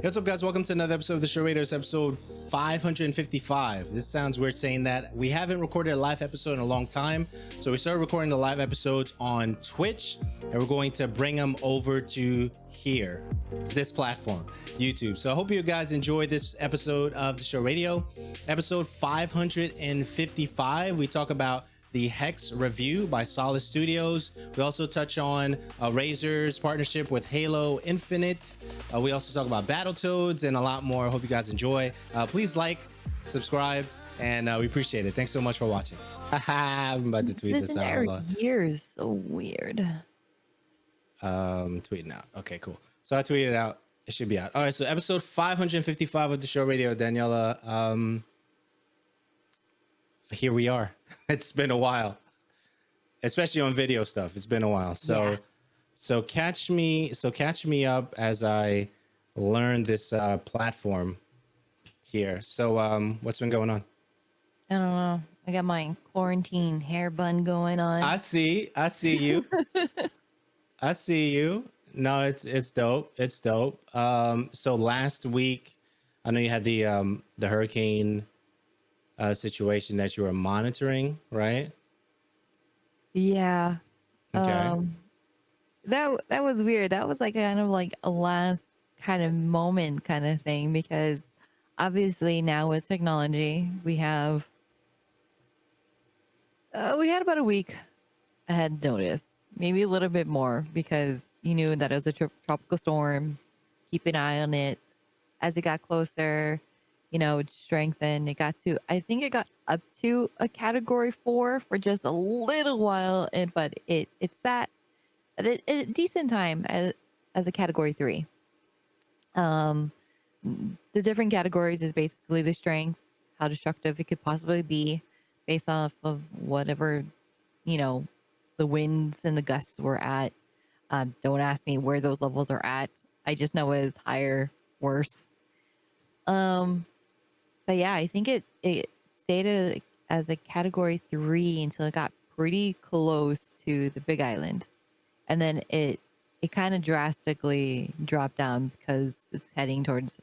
What's up, guys? Welcome to another episode of the Moderators, episode 555. This sounds weird saying that. We haven't recorded a live episode in a long time, so we started recording the live episodes on Twitch, and we're going to bring them over to here, this platform, YouTube. So I hope you guys enjoyed this episode of the Show Radio, episode 555. We talk about the Hex Review by Solid Studios. We also touch on Razor's partnership with Halo Infinite. We also talk about Battletoads and a lot more. I hope you guys enjoy. Please like, subscribe, and we appreciate it. Thanks so much for watching. I'm about to tweet this out. Years so weird. Tweeting out. Okay, cool. So I tweeted it out. It should be out. All right, so episode 555 of the Show Radio, Daniella. Here we are. It's been a while, especially on video stuff. It's been a while. So catch me up as I learn this platform here. So what's been going on? I don't know. I got my quarantine hair bun going on. I see you. I see you. No, it's dope. It's dope. So last week, I know you had the hurricane situation that you were monitoring, right? Yeah. Okay. That was weird. That was like kind of like a last kind of moment kind of thing, because obviously now with technology we had about a week ahead notice, maybe a little bit more, because you knew that it was a tropical storm. Keep an eye on it as it got closer. You know, it strengthened. I think it got up to a category 4 for just a little while, but it sat at a decent time as a category 3. The different categories is basically the strength, how destructive it could possibly be based off of whatever, you know, the winds and the gusts were at. Don't ask me where those levels are at. I just know it is higher, worse. But yeah, I think it stayed as a category 3 until it got pretty close to the Big Island. And then it kind of drastically dropped down because it's heading towards,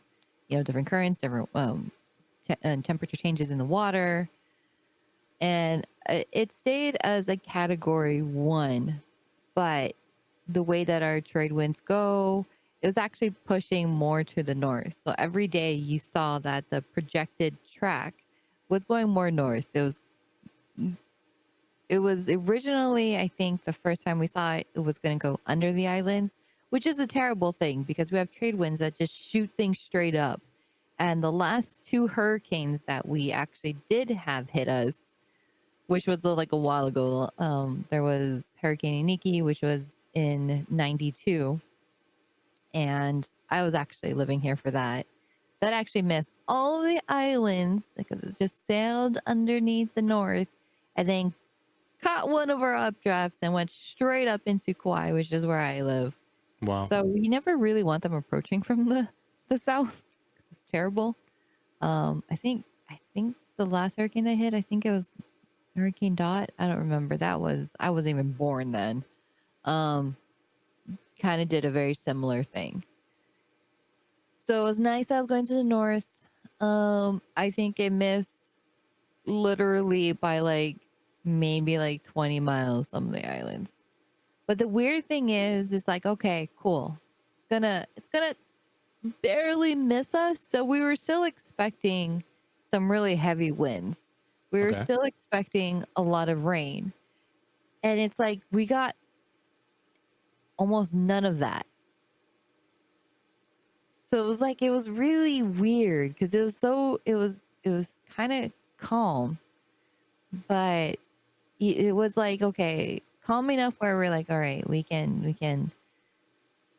you know, different currents, different temperature changes in the water. And it stayed as a category 1, but the way that our trade winds go, it was actually pushing more to the north. So every day you saw that the projected track was going more north. It was originally, I think the first time we saw it, it was going to go under the islands, which is a terrible thing because we have trade winds that just shoot things straight up. And the last 2 hurricanes that we actually did have hit us, which was like a while ago, there was Hurricane Iniki, which was in 92. And I was actually living here for that. That actually missed all the islands because it just sailed underneath the north and then caught one of our updrafts and went straight up into Kauai, which is where I live. Wow. So we never really want them approaching from the south. It's terrible. I think the last hurricane they hit, I think it was Hurricane Dot. I don't remember. I wasn't even born then. Kind of did a very similar thing. So it was nice. I was going to the north. I think it missed literally by like maybe like 20 miles some of the islands. But the weird thing is, it's like, okay, cool. It's gonna barely miss us. So we were still expecting some really heavy winds. We were still expecting a lot of rain. And it's like we got almost none of that. So it was really weird because it was kind of calm, but it was like, okay, calm enough where we're like, all right, we can,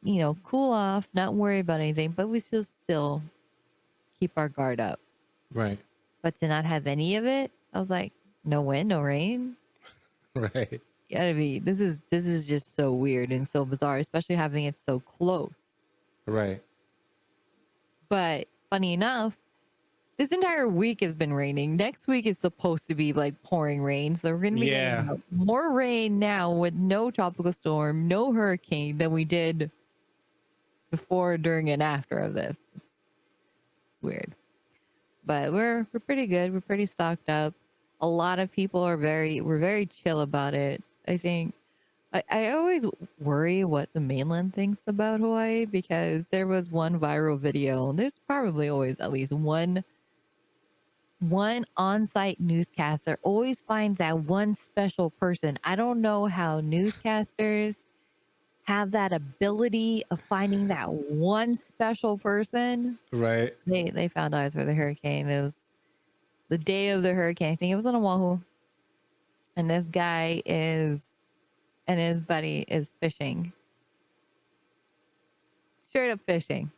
you know, cool off, not worry about anything, but we still keep our guard up. Right. But to not have any of it, I was like, no wind, no rain. Right. Gotta be. This is just so weird and so bizarre, especially having it so close. Right. But funny enough, this entire week has been raining. Next week is supposed to be like pouring rain. So we're gonna be getting more rain now with no tropical storm, no hurricane than we did before, during, and after of this. It's weird, but we're pretty good. We're pretty stocked up. A lot of people we're very chill about it. I think I always worry what the mainland thinks about Hawaii, because there was one viral video. There's probably always at least one on-site newscaster always finds that one special person. I don't know how newscasters have that ability of finding that one special person. Right. They found ours for the hurricane. It was the day of the hurricane. I think it was on Oahu. And this guy and his buddy is fishing. Straight up fishing.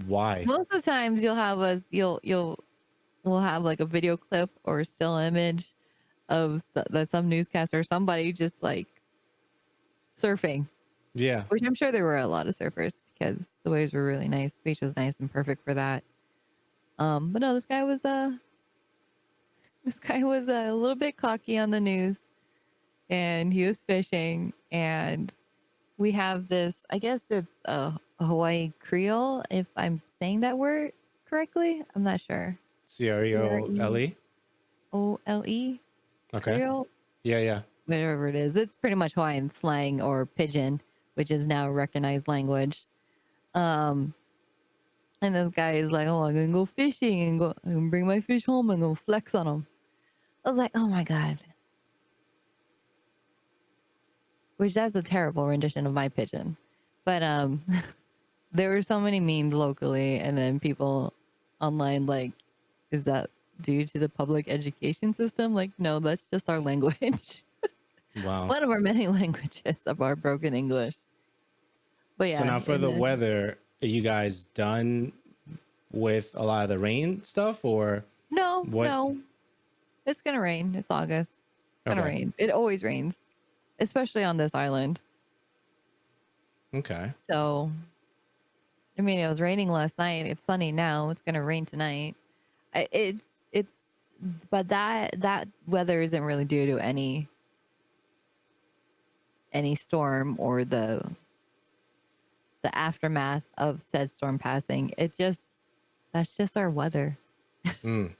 Why? Most of the times we'll have like a video clip or a still image of that some newscaster or somebody just like surfing. Yeah. Which I'm sure there were a lot of surfers, because the waves were really nice. The beach was nice and perfect for that. But no, this guy was a little bit cocky on the news, and he was fishing, and we have this, I guess it's a Hawaii Creole, if I'm saying that word correctly. I'm not sure. Creole. OLE. Okay. Creole, Yeah. whatever it is. It's pretty much Hawaiian slang, or pidgin, which is now a recognized language. And this guy is like, "Oh, I'm gonna go fishing and I'm gonna bring my fish home and go flex on them." I was like, "Oh my god," which that's a terrible rendition of my pidgin. But there were so many memes locally, and then people online like, "Is that due to the public education system?" Like, no, that's just our language. Wow. One of our many languages of our broken English. But yeah. So now for the weather, are you guys done with a lot of the rain stuff, or No, what? no. It's gonna rain. It's August. It's gonna Okay. rain. It always rains, especially on this island. Okay. So, I mean, it was raining last night. It's sunny now. It's gonna rain tonight. It's, but that weather isn't really due to any storm or the aftermath of said storm passing. That's just our weather. Mm.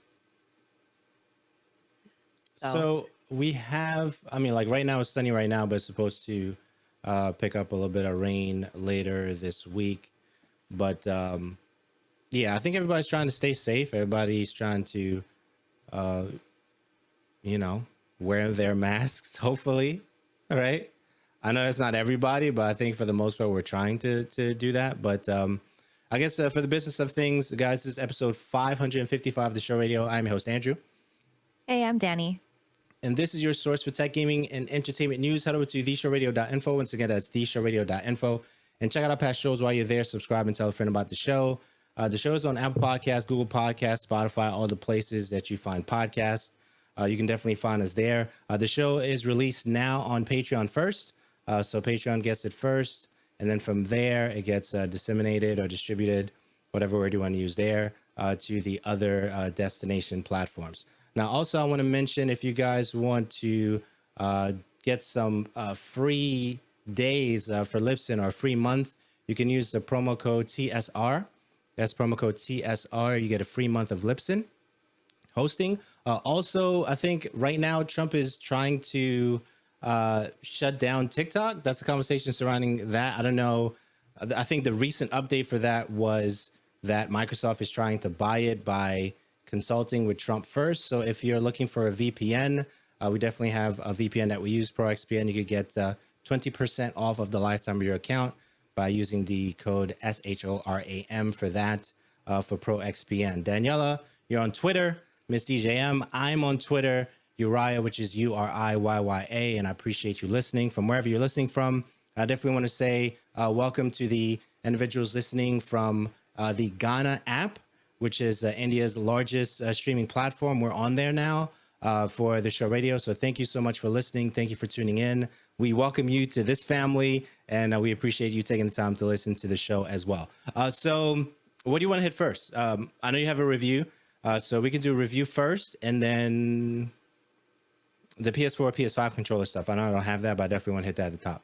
So we have, I mean, like right now it's sunny right now, but it's supposed to pick up a little bit of rain later this week. But yeah, I think everybody's trying to stay safe. Everybody's trying to, wear their masks, hopefully. All right. I know it's not everybody, but I think for the most part, we're trying to do that. But I guess for the business of things, guys, this is episode 555 of the show radio. I'm your host, Andrew. Hey, I'm Danny. And this is your source for tech, gaming, and entertainment news. Head over to theshowradio.info. Once again, that's theshowradio.info. And check out our past shows while you're there. Subscribe and tell a friend about the show. The show is on Apple Podcasts, Google Podcasts, Spotify, all the places that you find podcasts. You can definitely find us there. The show is released now on Patreon first. So Patreon gets it first. And then from there, it gets disseminated or distributed, whatever word you want to use there, to the other destination platforms. Now, also, I want to mention, if you guys want to get some free days for Libsyn or a free month, you can use the promo code TSR. That's promo code TSR. You get a free month of Libsyn hosting. Also, I think right now Trump is trying to shut down TikTok. That's a conversation surrounding that. I don't know. I think the recent update for that was that Microsoft is trying to buy it by consulting with Trump first. So if you're looking for a VPN, we definitely have a VPN that we use, ProXPN. You could get 20% off of the lifetime of your account by using the code SHORAM for that, for ProXPN. Daniella, you're on Twitter. Miss DJM, I'm on Twitter. Uriah, which is URIYYA, and I appreciate you listening from wherever you're listening from. I definitely want to say welcome to the individuals listening from the Ghana app, which is India's largest streaming platform. We're on there now for the show radio. So thank you so much for listening. Thank you for tuning in. We welcome you to this family, and we appreciate you taking the time to listen to the show as well. So what do you want to hit first? I know you have a review, so we can do a review first, and then the PS4, PS5 controller stuff. I know I don't have that, but I definitely want to hit that at the top.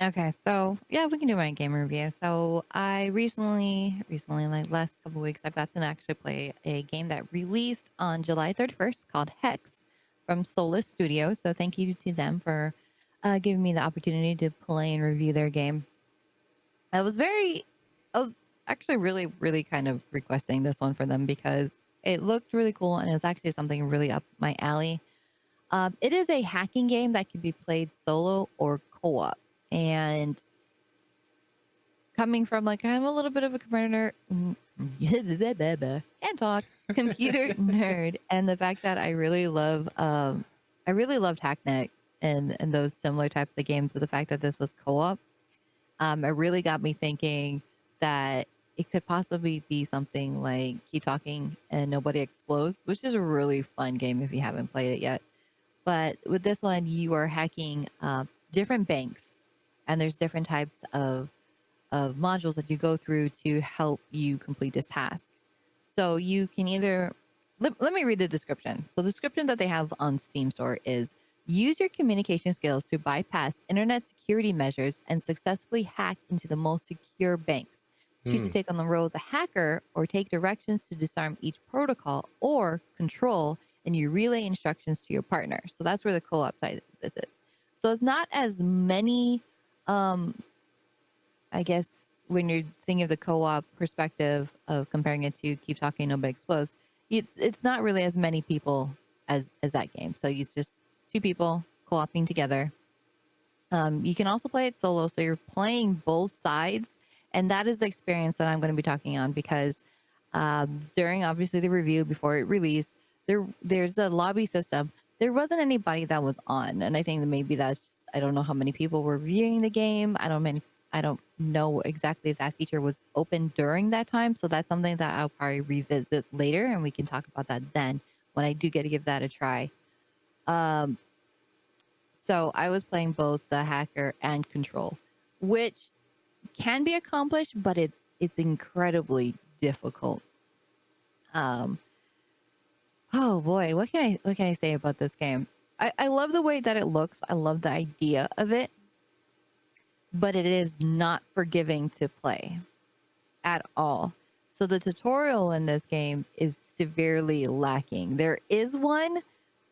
Okay, so yeah, we can do my game review. So I recently, like last couple weeks, I've got to actually play a game that released on July 31st called Hex from Solus Studios. So thank you to them for giving me the opportunity to play and review their game. I was actually really kind of requesting this one for them because it looked really cool and it was actually something really up my alley. It is a hacking game that can be played solo or co-op. And coming from like I'm a little bit of a computer can't talk computer nerd, and the fact that I really loved Hackneck and those similar types of games, but the fact that this was co-op, it really got me thinking that it could possibly be something like Keep Talking and Nobody Explodes, which is a really fun game if you haven't played it yet. But with this one, you are hacking different banks, and there's different types of modules that you go through to help you complete this task. So you can either let me read the description. So the description that they have on Steam Store is use your communication skills to bypass internet security measures and successfully hack into the most secure banks. Choose to Hmm. take on the role as a hacker or take directions to disarm each protocol or control, and you relay instructions to your partner. So that's where the co-op side of this is. So it's not as many um I guess when you're thinking of the co-op perspective of comparing it to Keep Talking Nobody Explodes, it's not really as many people as that game. So it's just two people co-oping together. You can also play it solo, so you're playing both sides, and that is the experience that I'm going to be talking on because during obviously the review before it released, there's a lobby system. There wasn't anybody that was on, and I think that maybe that's I don't know how many people were viewing the game. I don't know exactly if that feature was open during that time, so that's something that I'll probably revisit later, and we can talk about that then when I do get to give that a try. Um, so I was playing both the hacker and control, which can be accomplished, but it's incredibly difficult. Um, oh boy, what can I say about this game? I love the way that it looks. I love the idea of it, but it is not forgiving to play at all. So the tutorial in this game is severely lacking. There is one,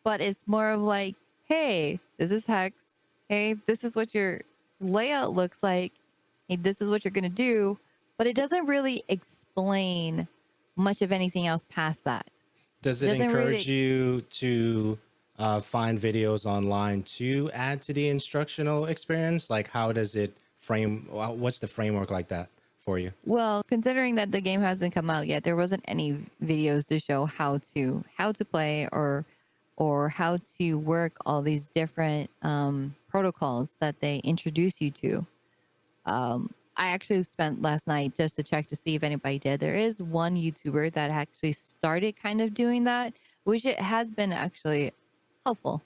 but it's more of like, hey, this is Hex. Hey, this is what your layout looks like. Hey, this is what you're going to do. But it doesn't really explain much of anything else past that. Does It it doesn't encourage really, you to find videos online to add to the instructional experience? Like, how does it frame? What's the framework like that for you? well, considering that the game hasn't come out yet, there wasn't any videos to show how to play or how to work all these different protocols that they introduce you to. I actually spent last night just to check to see if anybody did. There is one YouTuber that actually started kind of doing that, which it has been actually helpful.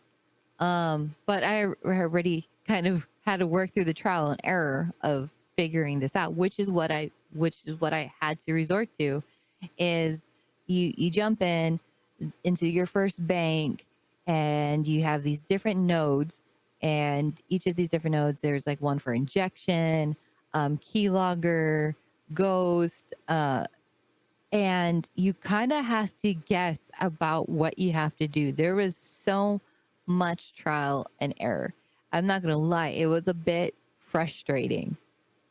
But I already kind of had to work through the trial and error of figuring this out, which is what I had to resort to is you jump in into your first bank and you have these different nodes, and each of these different nodes there's like one for injection, keylogger, ghost, and you kind of have to guess about what you have to do. There was so much trial and error. I'm not gonna lie, it was a bit frustrating.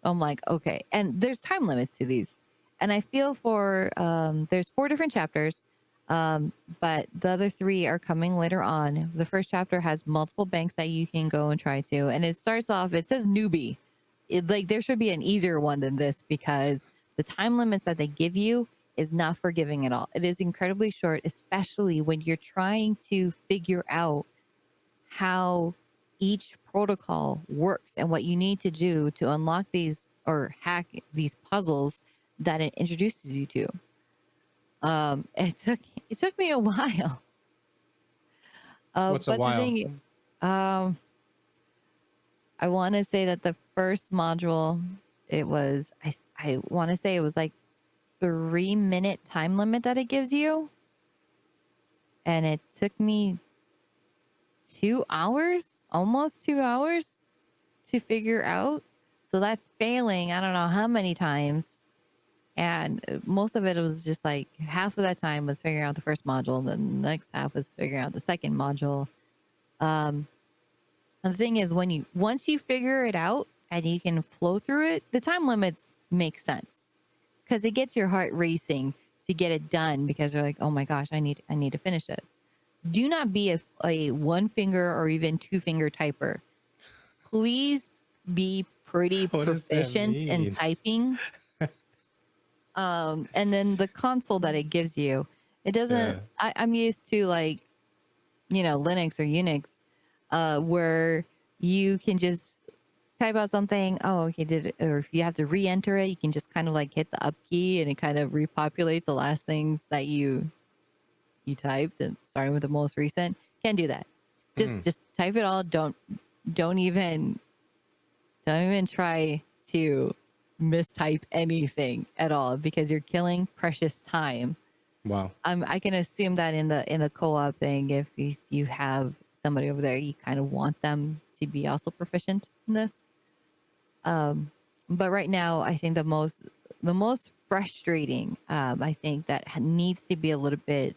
I'm like, okay, and there's time limits to these, and I feel for there's 4 different chapters, but the other 3 are coming later on. The first chapter has multiple banks that you can go and try to, and it starts off. It says newbie. Like there should be an easier one than this because the time limits that they give you is not forgiving at all. It is incredibly short, especially when you're trying to figure out how each protocol works and what you need to do to unlock these or hack these puzzles that it introduces you to. It took me a while. What's a But the while? thing, um, I want to say that the first module, it was I want to say it was like 3-minute time limit that it gives you, and it took me 2 hours, almost 2 hours. to figure out. So that's failing. I don't know how many times. And most of it was just like half of that time was figuring out the first module. And then the next half was figuring out the second module. And the thing is, once you figure it out and you can flow through it, the time limits make sense because it gets your heart racing to get it done because you're like, oh my gosh, I need to finish this. Do not be a one finger or even two finger typer. Please be pretty proficient in typing. And then the console that it gives you, it doesn't. I'm used to like, Linux or Unix, where you can just type out something. Oh, okay, or if you have to re-enter it, you can just kind of like hit the up key and it kind of repopulates the last things that you typed, and starting with the most recent. Can't do that. Just type it all. Don't even try to mistype anything at all because you're killing precious time. Wow. I can assume that in the co-op thing, if you have somebody over there, you kind of want them to be also proficient in this. But right now, I think the most frustrating, I think that needs to be a little bit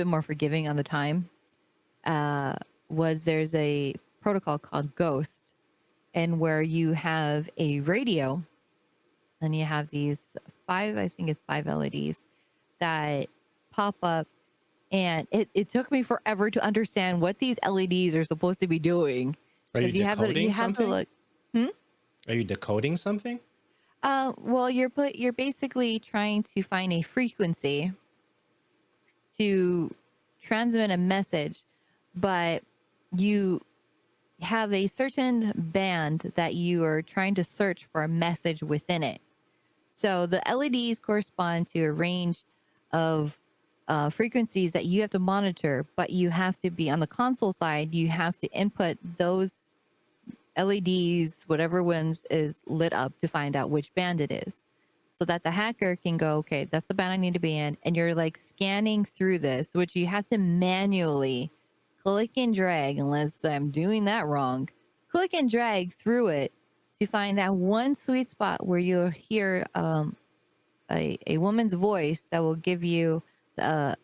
more forgiving on the time, was there's a protocol called Ghost, and where you have a radio and you have these five LEDs that pop up, and it took me forever to understand what these LEDs are supposed to be doing. Are you decoding something? To look. Are you decoding something? Well, you're basically trying to find a frequency to transmit a message, but you have a certain band that you are trying to search for a message within it. So the LEDs correspond to a range of frequencies that you have to monitor, but you have to be on the console side. You have to input those LEDs, whatever ones is lit up, to find out which band it is, so that the hacker can go, okay, that's the band I need to be in. And you're like scanning through this, which you have to manually click and drag, unless I'm doing that wrong, click and drag through it to find that one sweet spot where you'll hear a woman's voice that will give you the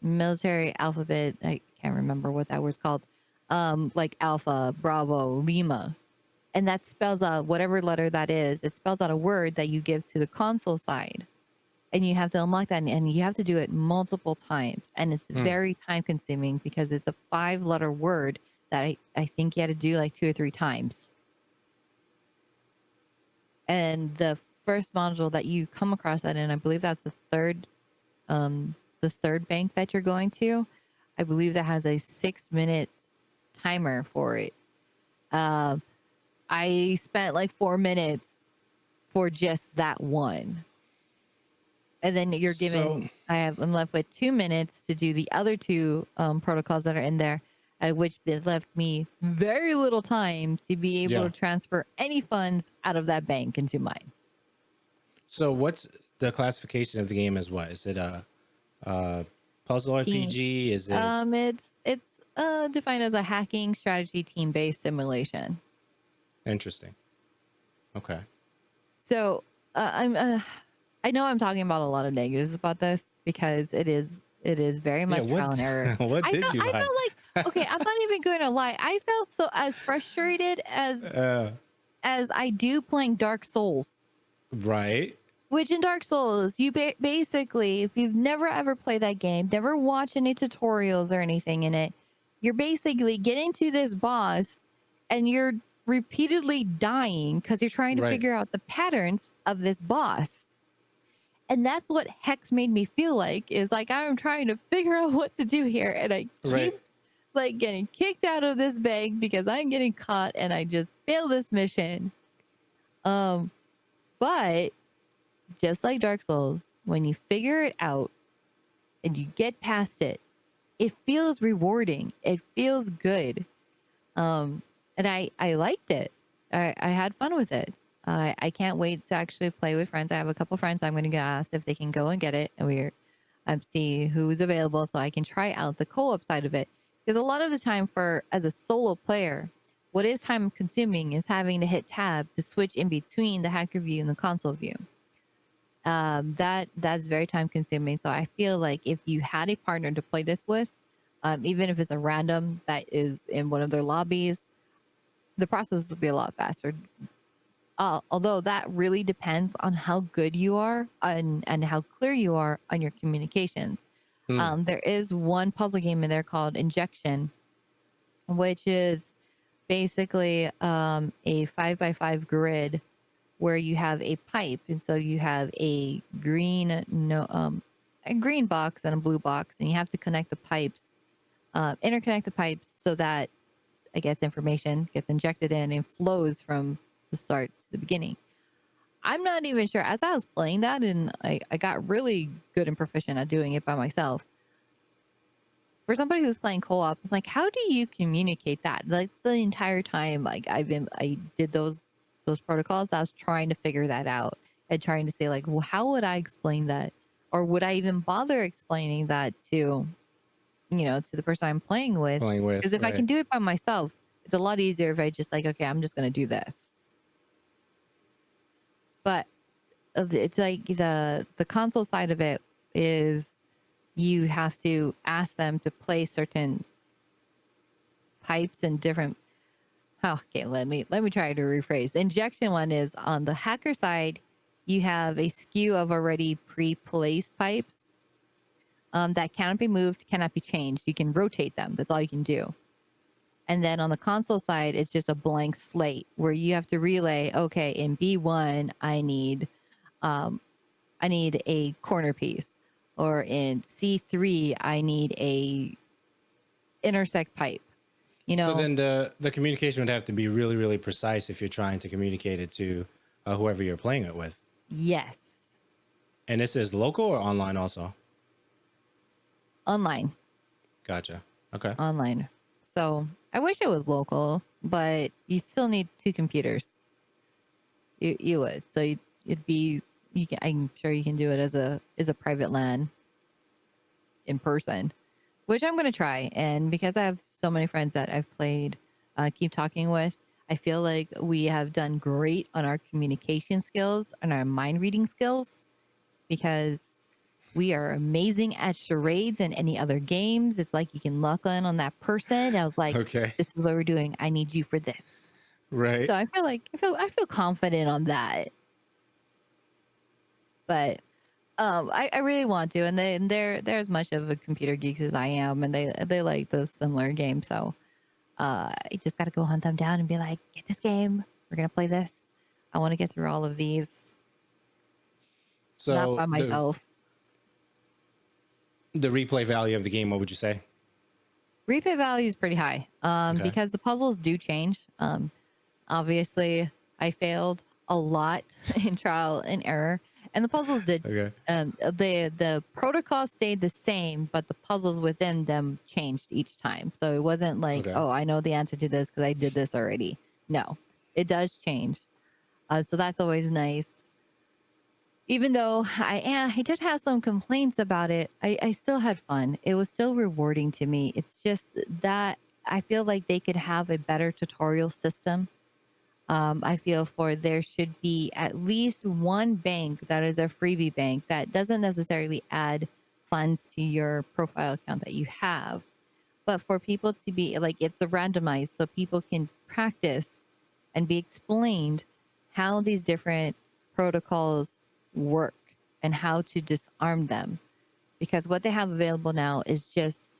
military alphabet. I can't remember what that word's called. Like Alpha, Bravo, Lima. And that spells out whatever letter that is. It spells out a word that you give to the console side. And you have to unlock that, and you have to do it multiple times. And it's very time consuming because it's a 5-letter word that I think you had to do like 2 or 3 times. And the first module that you come across that in, I believe that's the third bank that you're going to. I believe that has a 6-minute timer for it. I spent like 4 minutes for just that one. And then you're given, I'm left with 2 minutes to do the other 2 protocols that are in there, which left me very little time to be able to transfer any funds out of that bank into mine. So what's the classification of the game as? What is it? A puzzle RPG? Is it? It's defined as a hacking strategy team-based simulation. Interesting. Okay. So I know I'm talking about a lot of negatives about this because it is very much trial and error. What did you like? I felt like, okay, I'm not even going to lie. I felt so as frustrated as I do playing Dark Souls. Right. Which in Dark Souls, you basically, if you've never ever played that game, never watched any tutorials or anything in it, you're basically getting to this boss and you're repeatedly dying because you're trying to figure out the patterns of this boss. And that's what Hex made me feel like, is like I'm trying to figure out what to do here. And I keep like getting kicked out of this bank because I'm getting caught and I just failed this mission. But just like Dark Souls, when you figure it out and you get past it, it feels rewarding. It feels good. And I liked it. I had fun with it. I can't wait to actually play with friends. I have a couple friends I'm going to get asked if they can go and get it, and we're see who's available so I can try out the co-op side of it. Because a lot of the time, as a solo player, What is time consuming is having to hit tab to switch in between the hacker view and the console view. That's very time consuming. So I feel like if you had a partner to play this with, even if it's a random that is in one of their lobbies, the process would be a lot faster. Although that really depends on how good you are and how clear you are on your communications. There is one puzzle game in there called Injection, which is basically a 5x5 grid where you have a pipe, and so you have a green box and a blue box, and you have to connect the pipes, interconnect the pipes so that I guess information gets injected in and flows from the start to the beginning. I'm not even sure. As I was playing that, and I got really good and proficient at doing it by myself. For somebody who's playing co-op, I'm like, how do you communicate that? Like the entire time, like I did those protocols. I was trying to figure that out and trying to say like, well, how would I explain that, or would I even bother explaining that to the person I'm playing with? Because if I can do it by myself, it's a lot easier if I just like, okay, I'm just gonna do this. But it's like the console side of it is you have to ask them to play certain pipes and different. Oh, okay, let me try to rephrase. The Injection one is on the hacker side. You have a skew of already pre-placed pipes that cannot be moved, cannot be changed. You can rotate them. That's all you can do. And then on the console side, it's just a blank slate where you have to relay. Okay, in B1, I need a corner piece, or in C3, I need a intersect pipe. So then the communication would have to be really, really precise if you're trying to communicate it to whoever you're playing it with. Yes. And this is local or online also? Online. Gotcha. Okay. Online. So I wish it was local, but you still need two computers. You would. So it'd be, I'm sure you can do it as a private LAN in person, which I'm going to try. And because I have so many friends that I've played Keep Talking with, I feel like we have done great on our communication skills and our mind reading skills, because we are amazing at charades and any other games. It's like you can lock in on that person. I was like, okay, this is what we're doing. I need you for this. Right. So I feel confident on that. But I really want to, and they're as much of a computer geeks as I am, and they like the similar game. So I just got to go hunt them down and be like, get this game. We're gonna play this. I want to get through all of these. So not by myself. The replay value of the game, what would you say? Replay value is pretty high because the puzzles do change. Obviously, I failed a lot in trial and error, and the puzzles did. Okay. The protocol stayed the same, but the puzzles within them changed each time. So it wasn't like, oh, I know the answer to this because I did this already. No, it does change. So that's always nice. Even though I did have some complaints about it, I still had fun. It was still rewarding to me. It's just that I feel like they could have a better tutorial system. I feel there should be at least one bank that is a freebie bank that doesn't necessarily add funds to your profile account that you have, but for people to be like, it's a randomized so people can practice and be explained how these different protocols work and how to disarm them, because what they have available now is just,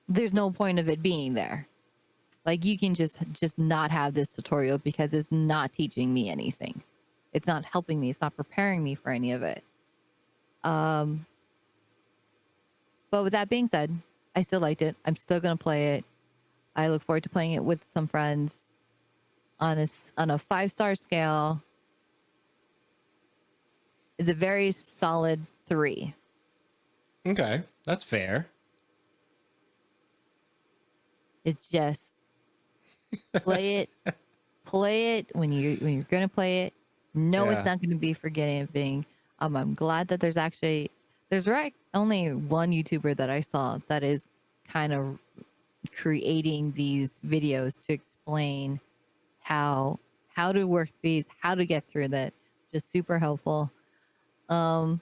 there's no point of it being there. Like, you can just not have this tutorial because it's not teaching me anything. It's not helping me. It's not preparing me for any of it. But with that being said, I still liked it. I'm still going to play it. I look forward to playing it with some friends on a 5-star scale. It's a very solid 3. Okay, that's fair. It's just play it when you're gonna play it. No, it's not gonna be forgiving. I'm glad that there's only one YouTuber that I saw that is kind of creating these videos to explain how to work these, how to get through that. Just super helpful. Um,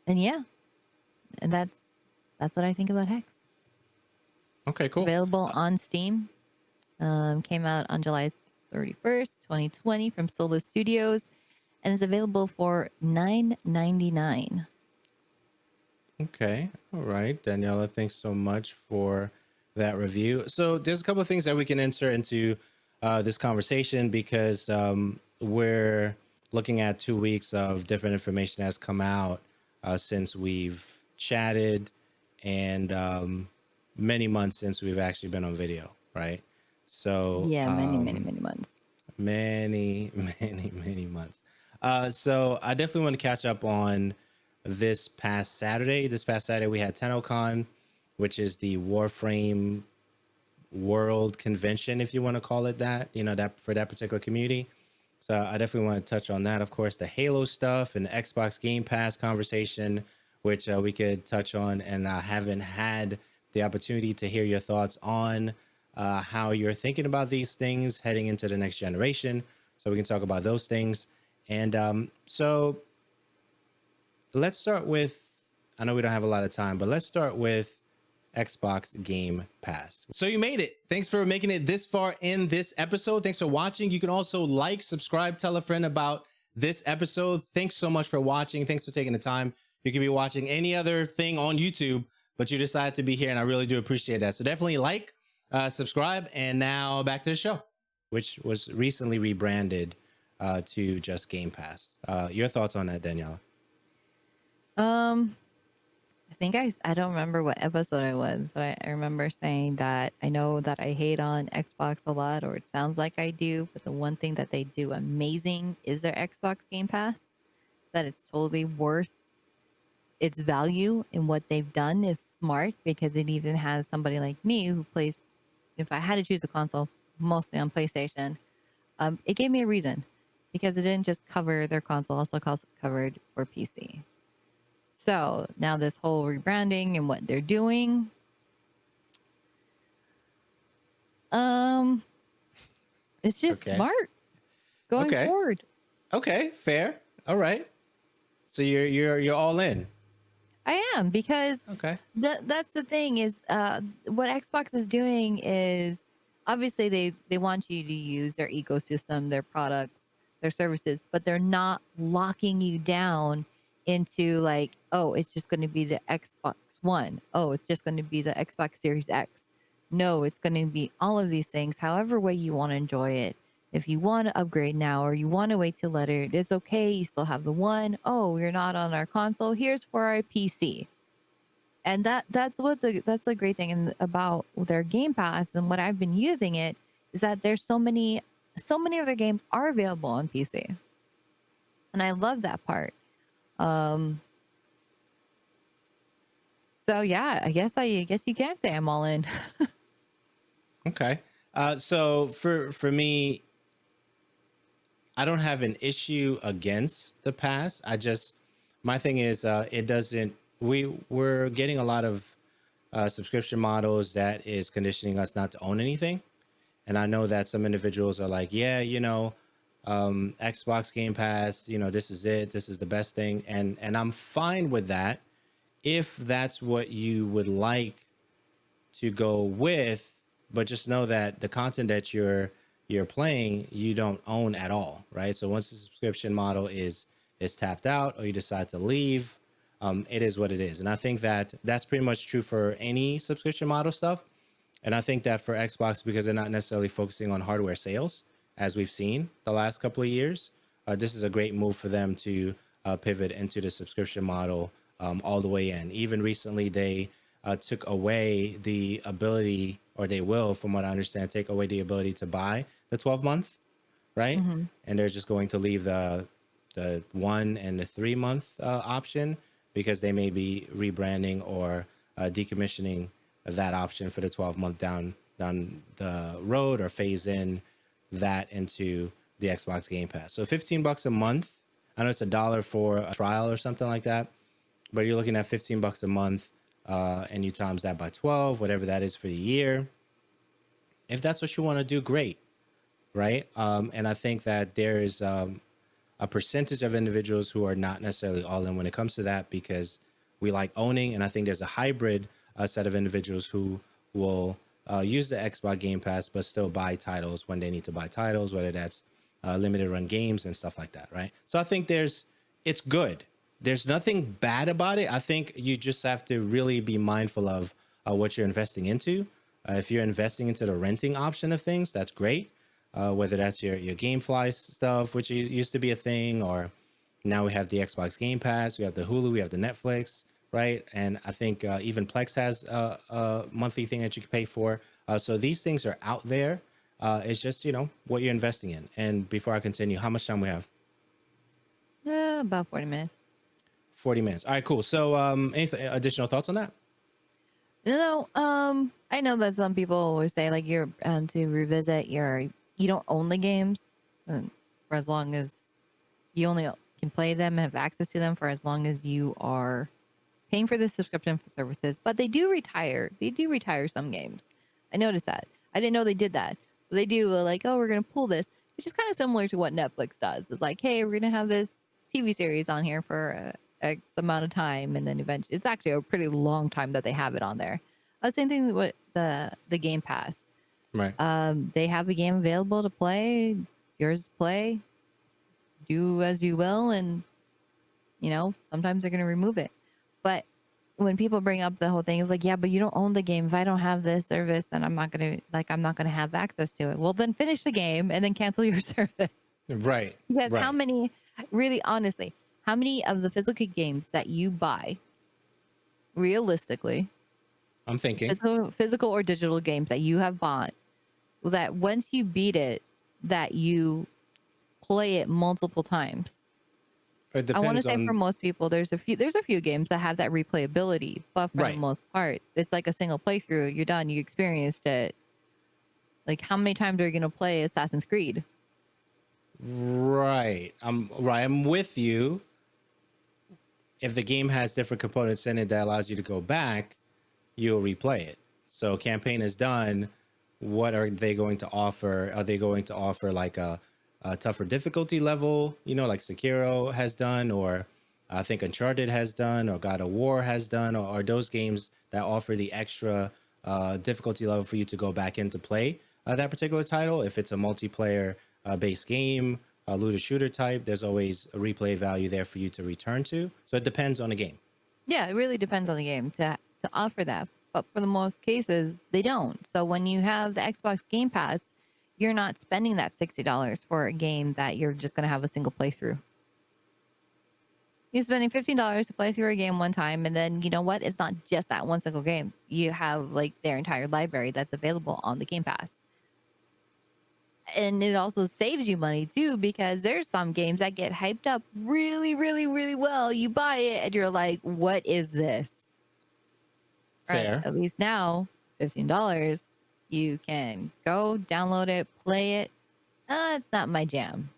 and yeah, and that's what I think about Hex. Okay, It's cool. available on Steam. Came out on July 31st, 2020 from Solo Studios, and is available for $9.99. Okay. All right. Daniela, thanks so much for that review. So there's a couple of things that we can insert into this conversation because we're looking at 2 weeks of different information that's come out since we've chatted and many months since we've actually been on video, right? So Yeah, many months. many, many months. So I definitely want to catch up on this past Saturday. This past Saturday, we had Tennocon, which is the Warframe World Convention, if you want to call it that, you know, that for that particular community. So I definitely want to touch on that. Of course, the Halo stuff and the Xbox Game Pass conversation, which we could touch on. And I haven't had the opportunity to hear your thoughts on how you're thinking about these things heading into the next generation. So we can talk about those things. And so let's start with, I know we don't have a lot of time, but let's start with Xbox Game Pass. So you made it. Thanks for making it this far in this episode. Thanks for watching. You can also like, subscribe, tell a friend about this episode. Thanks so much for watching. Thanks for taking the time. You could be watching any other thing on YouTube, but you decided to be here, and I really do appreciate that. So definitely like, subscribe, and now back to the show, which was recently rebranded to just Game Pass. Your thoughts on that, Daniela? I think I don't remember what episode it was, but I remember saying that I know that I hate on Xbox a lot, or it sounds like I do, but the one thing that they do amazing is their Xbox Game Pass, that it's totally worth its value, and what they've done is smart because it even has somebody like me who plays, if I had to choose a console, mostly on PlayStation, it gave me a reason because it didn't just cover their console, also covered for PC. So now this whole rebranding and what they're doing, it's just Okay. smart going Okay. forward. Okay, fair. All right. So you're all in. I am, because Okay. that's the thing is what Xbox is doing is obviously they want you to use their ecosystem, their products, their services, but they're not locking you down into like, oh, it's just going to be the Xbox One. Oh, it's just going to be the Xbox Series X. No, it's going to be all of these things, however way you want to enjoy it. If you want to upgrade now or you want to wait till later, it's okay. You still have the one. Oh, you're not on our console. Here's for our PC. And that's the great thing about their Game Pass, and what I've been using it is that there's so many of their games are available on PC. And I love that part. So yeah, I guess you can say I'm all in. Okay. So for me, I don't have an issue against the pass. My thing is, it doesn't. We're getting a lot of subscription models that is conditioning us not to own anything, and I know that some individuals are like, yeah, Xbox Game Pass, this is it. This is the best thing, and I'm fine with that if that's what you would like to go with. But just know that the content that you're playing, you don't own at all, right? So once the subscription model is tapped out, or you decide to leave, it is what it is. And I think that that's pretty much true for any subscription model stuff. And I think that for Xbox, because they're not necessarily focusing on hardware sales, as we've seen the last couple of years, this is a great move for them to pivot into the subscription model all the way in. Even recently, they took away the ability, or they will, from what I understand, take away the ability to buy the 12-month, right? Mm-hmm. And they're just going to leave the 1 and the 3-month option, because they may be rebranding or decommissioning that option for the 12-month down the road, or phase in that into the Xbox Game Pass. So $15 a month. I know it's $1 for a trial or something like that, but you're looking at $15 a month and you times that by 12, whatever that is for the year. If that's what you want to do, great, right? And I think that there is a percentage of individuals who are not necessarily all in when it comes to that, because we like owning. And I think there's a hybrid set of individuals who will use the Xbox Game Pass, but still buy titles when they need to buy titles, whether that's limited run games and stuff like that, right? So I think it's good. There's nothing bad about it. I think you just have to really be mindful of what you're investing into. If you're investing into the renting option of things, that's great. Whether that's your GameFly stuff, which used to be a thing, or now we have the Xbox Game Pass, we have the Hulu, we have the Netflix, right? And I think even Plex has a monthly thing that you can pay for. So these things are out there. It's just, what you're investing in. And before I continue, how much time we have? About 40 minutes. 40 minutes. All right, cool. So any additional thoughts on that? No, I know that some people always say like you're to revisit you don't own the games for as long as you only can play them and have access to them for as long as you are paying for the subscription for services. But they do retire. They do retire some games. I noticed that. I didn't know they did that. But they do like, oh, we're going to pull this, which is kind of similar to what Netflix does. It's like, hey, we're going to have this TV series on here for X amount of time. And then eventually, it's actually a pretty long time that they have it on there. Same thing with the Game Pass. Right. They have a game available to play. Yours to play. Do as you will, and sometimes they're going to remove it. But when people bring up the whole thing, it's like, yeah, but you don't own the game. If I don't have this service, then I'm not going to have access to it. Well, then finish the game and then cancel your service. Right. Because right. how many of the physical games that you buy, realistically, I'm thinking physical or digital games that you have bought, that once you beat it, that you play it multiple times? It I want to say on... for most people, there's a few games that have that replayability, but for the most part, it's like a single playthrough. You're done. You experienced it. Like, how many times are you going to play Assassin's Creed? Right. I'm with you. If the game has different components in it that allows you to go back, you'll replay it. So campaign is done. What are they going to offer? Are they going to offer like a tougher difficulty level, like Sekiro has done, or I think Uncharted has done, or God of War has done, or are those games that offer the extra difficulty level for you to go back in to play that particular title? If it's a multiplayer based game, a looter shooter type, there's always a replay value there for you to return to. So it depends on the game. Yeah, it really depends on the game to offer that. But for the most cases, they don't. So when you have the Xbox Game Pass, you're not spending that $60 for a game that you're just going to have a single playthrough. You're spending $15 to play through a game one time, and then you know what? It's not just that one single game. You have like their entire library that's available on the Game Pass. And it also saves you money too, because there's some games that get hyped up really, really, really well. You buy it and you're like, what is this? Fair. Right, at least now, $15. You can go download it, play it. It's not my jam.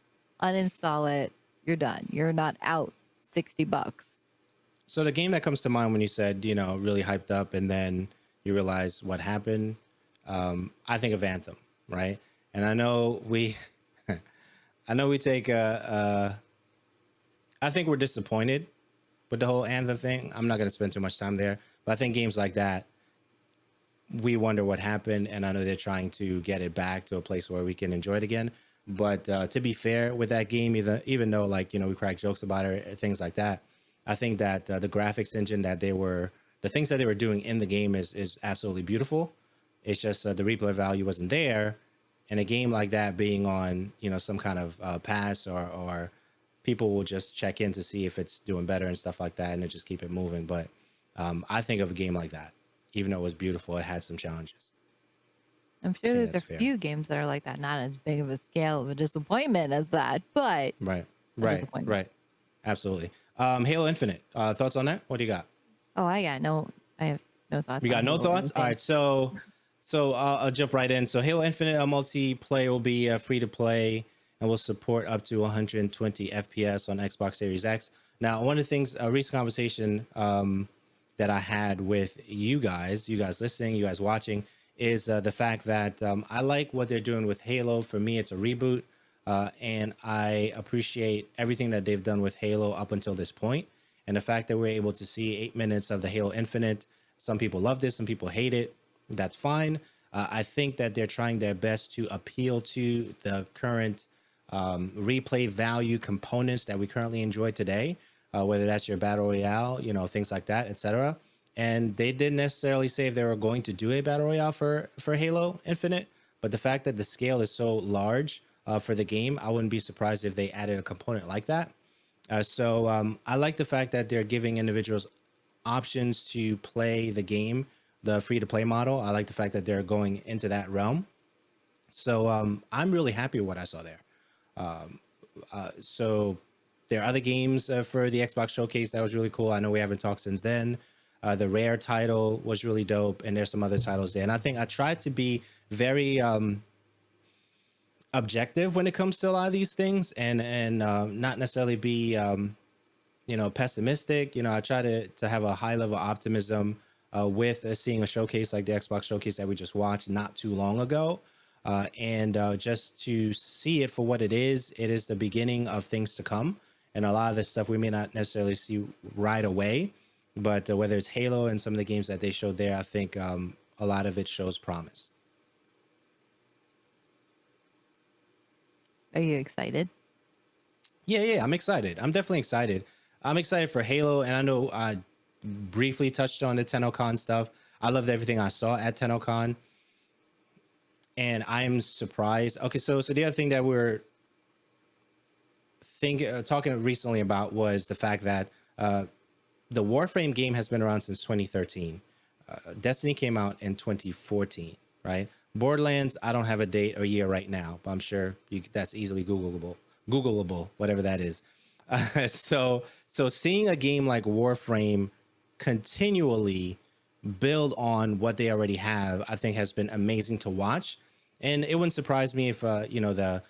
Uninstall it. You're done. You're not out $60. So the game that comes to mind when you said, really hyped up and then you realize what happened, I think of Anthem, right? And I know we take I think we're disappointed with the whole Anthem thing. I'm not going to spend too much time there, but I think games like that, we wonder what happened, and I know they're trying to get it back to a place where we can enjoy it again. But to be fair with that game, even though we crack jokes about it, things like that, I think that the graphics engine the things that they were doing in the game is absolutely beautiful. It's just the replay value wasn't there, and a game like that being on some kind of pass or people will just check in to see if it's doing better and stuff like that, and then just keep it moving. But I think of a game like that. Even though it was beautiful, it had some challenges. I'm sure there's a few games that are like that, not as big of a scale of a disappointment as that, but right, absolutely. Halo Infinite, thoughts on that? What do you got? Oh, I have no thoughts. You got no thoughts? All right, so I'll jump right in. So Halo Infinite multiplayer will be free to play and will support up to 120 FPS on Xbox Series X. Now, one of the things, a recent conversation that I had with you guys listening, you guys watching, is the fact that I like what they're doing with Halo. For me, it's a reboot, and I appreciate everything that they've done with Halo up until this point. And the fact that we're able to see 8 minutes of the Halo Infinite, some people love this, some people hate it. That's fine. I think that they're trying their best to appeal to the current replay value components that we currently enjoy today, whether that's your battle royale, things like that, etc. And they didn't necessarily say if they were going to do a battle royale for Halo Infinite, but the fact that the scale is so large for the game, I wouldn't be surprised if they added a component like that. So I like the fact that they're giving individuals options to play the game, the free-to-play model. I like the fact that they're going into that realm. So I'm really happy with what I saw there. So there are other games for the Xbox Showcase that was really cool. I know we haven't talked since then. The Rare title was really dope, and there's some other titles there. And I think I tried to be very objective when it comes to a lot of these things, and not necessarily be pessimistic. I try to have a high level of optimism with seeing a showcase like the Xbox Showcase that we just watched not too long ago. And just to see it for what it is the beginning of things to come. And a lot of this stuff we may not necessarily see right away, but whether it's Halo and some of the games that they showed there, I think a lot of it shows promise. Are you excited? Yeah, I'm excited. I'm definitely excited. I'm excited for Halo, and I know I briefly touched on the Tennocon stuff. I loved everything I saw at Tennocon. And I'm surprised. Okay, so the other thing that we're talking recently about was the fact that the Warframe game has been around since 2013. Destiny came out in 2014, right? Borderlands, I don't have a date or year right now, but I'm sure that's easily Googleable, whatever that is. So seeing a game like Warframe continually build on what they already have, I think has been amazing to watch. And it wouldn't surprise me if the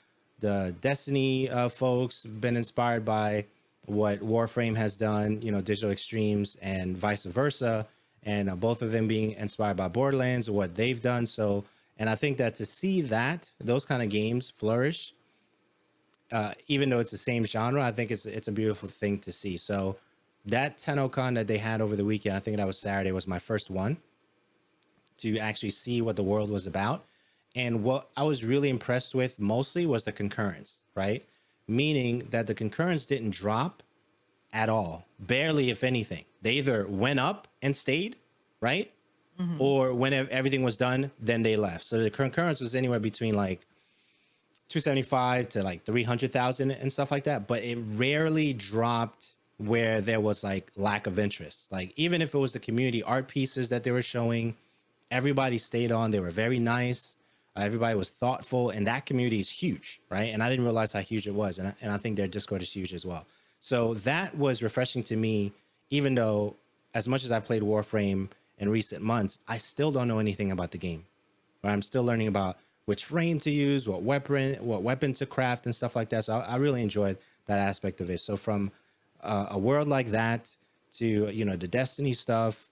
Destiny folks been inspired by what Warframe has done, Digital Extremes, and vice versa, and both of them being inspired by Borderlands or what they've done. So, and I think that to see those kind of games flourish, even though it's the same genre, I think it's a beautiful thing to see. So that Tennocon that they had over the weekend, I think that was Saturday, was my first one to actually see what the world was about. And what I was really impressed with mostly was the concurrence, right? Meaning that the concurrence didn't drop at all, barely, if anything. They either went up and stayed, right? Mm-hmm. Or when everything was done, then they left. So the concurrence was anywhere between like 275 to like 300,000 and stuff like that. But it rarely dropped where there was like lack of interest. Like even if it was the community art pieces that they were showing, everybody stayed on. They were very nice. Everybody was thoughtful, and that community is huge, right? And I didn't realize how huge it was. And I think their Discord is huge as well. So that was refreshing to me, even though as much as I've played Warframe in recent months, I still don't know anything about the game. Right? I'm still learning about which frame to use, what weapon to craft and stuff like that. So I really enjoyed that aspect of it. So from a world like that to, the Destiny stuff,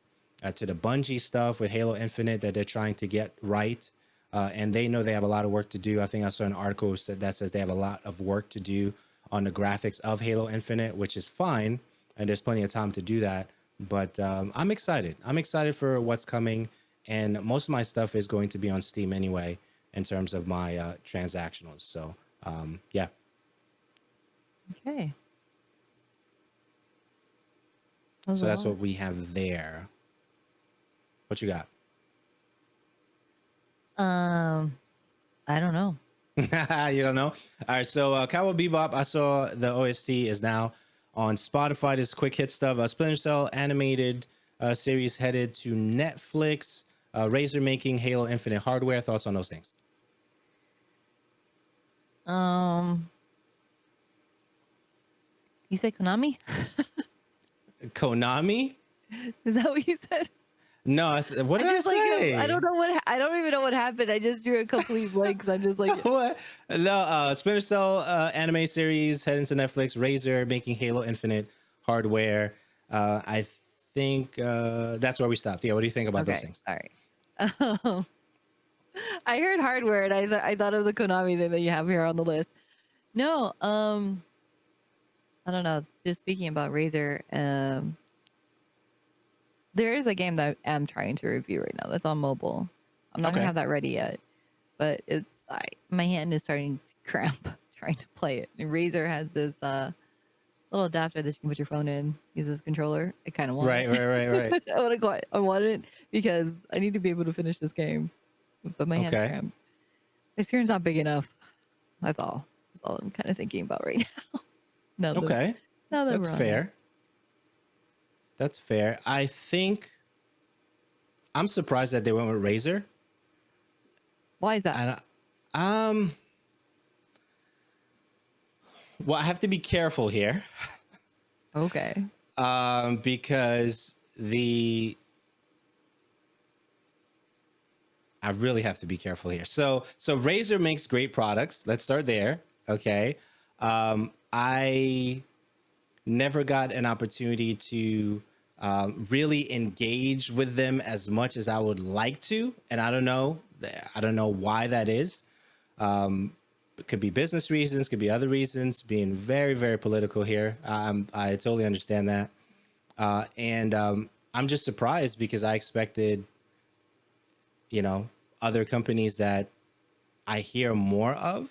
to the Bungie stuff with Halo Infinite that they're trying to get right. And they know they have a lot of work to do. I think I saw an article that says they have a lot of work to do on the graphics of Halo Infinite, which is fine. And there's plenty of time to do that. But I'm excited. I'm excited for what's coming. And most of my stuff is going to be on Steam anyway, in terms of my transactionals. So, yeah. Okay. So that's what we have there. What you got? I don't know. You don't know? All right. So Cowboy Bebop, I saw the OST is now on Spotify. This quick hit stuff. Splinter Cell animated series headed to Netflix. Razer making Halo Infinite hardware. Thoughts on those things? You say Konami? Konami? Is that what you said? No, what did I say? I don't know I don't even know what happened. I just drew a complete blank. So I'm just like, what? No, Splinter Cell anime series heading to Netflix. Razer making Halo Infinite hardware. I think that's where we stopped. Yeah, what do you think about those things? All right. I heard hardware, and I thought of the Konami thing that you have here on the list. No, I don't know. Just speaking about Razer, there is a game that I am trying to review right now that's on mobile. I'm not gonna have that ready yet, but my hand is starting to cramp trying to play it. And Razer has this little adapter that you can put your phone in, use this controller. I kind of want it. Right. I want it because I need to be able to finish this game, but my hand's cramped. My screen's not big enough. That's all I'm kind of thinking about right now. That's fair. That's fair. I think I'm surprised that they went with Razer. Why is that? Well, I have to be careful here. Okay. Because I really have to be careful here. So Razer makes great products. Let's start there. Okay. I never got an opportunity to really engage with them as much as I would like to. And I don't know why that is. It could be business reasons, could be other reasons, being very, very political here. I totally understand that. And I'm just surprised because I expected, other companies that I hear more of,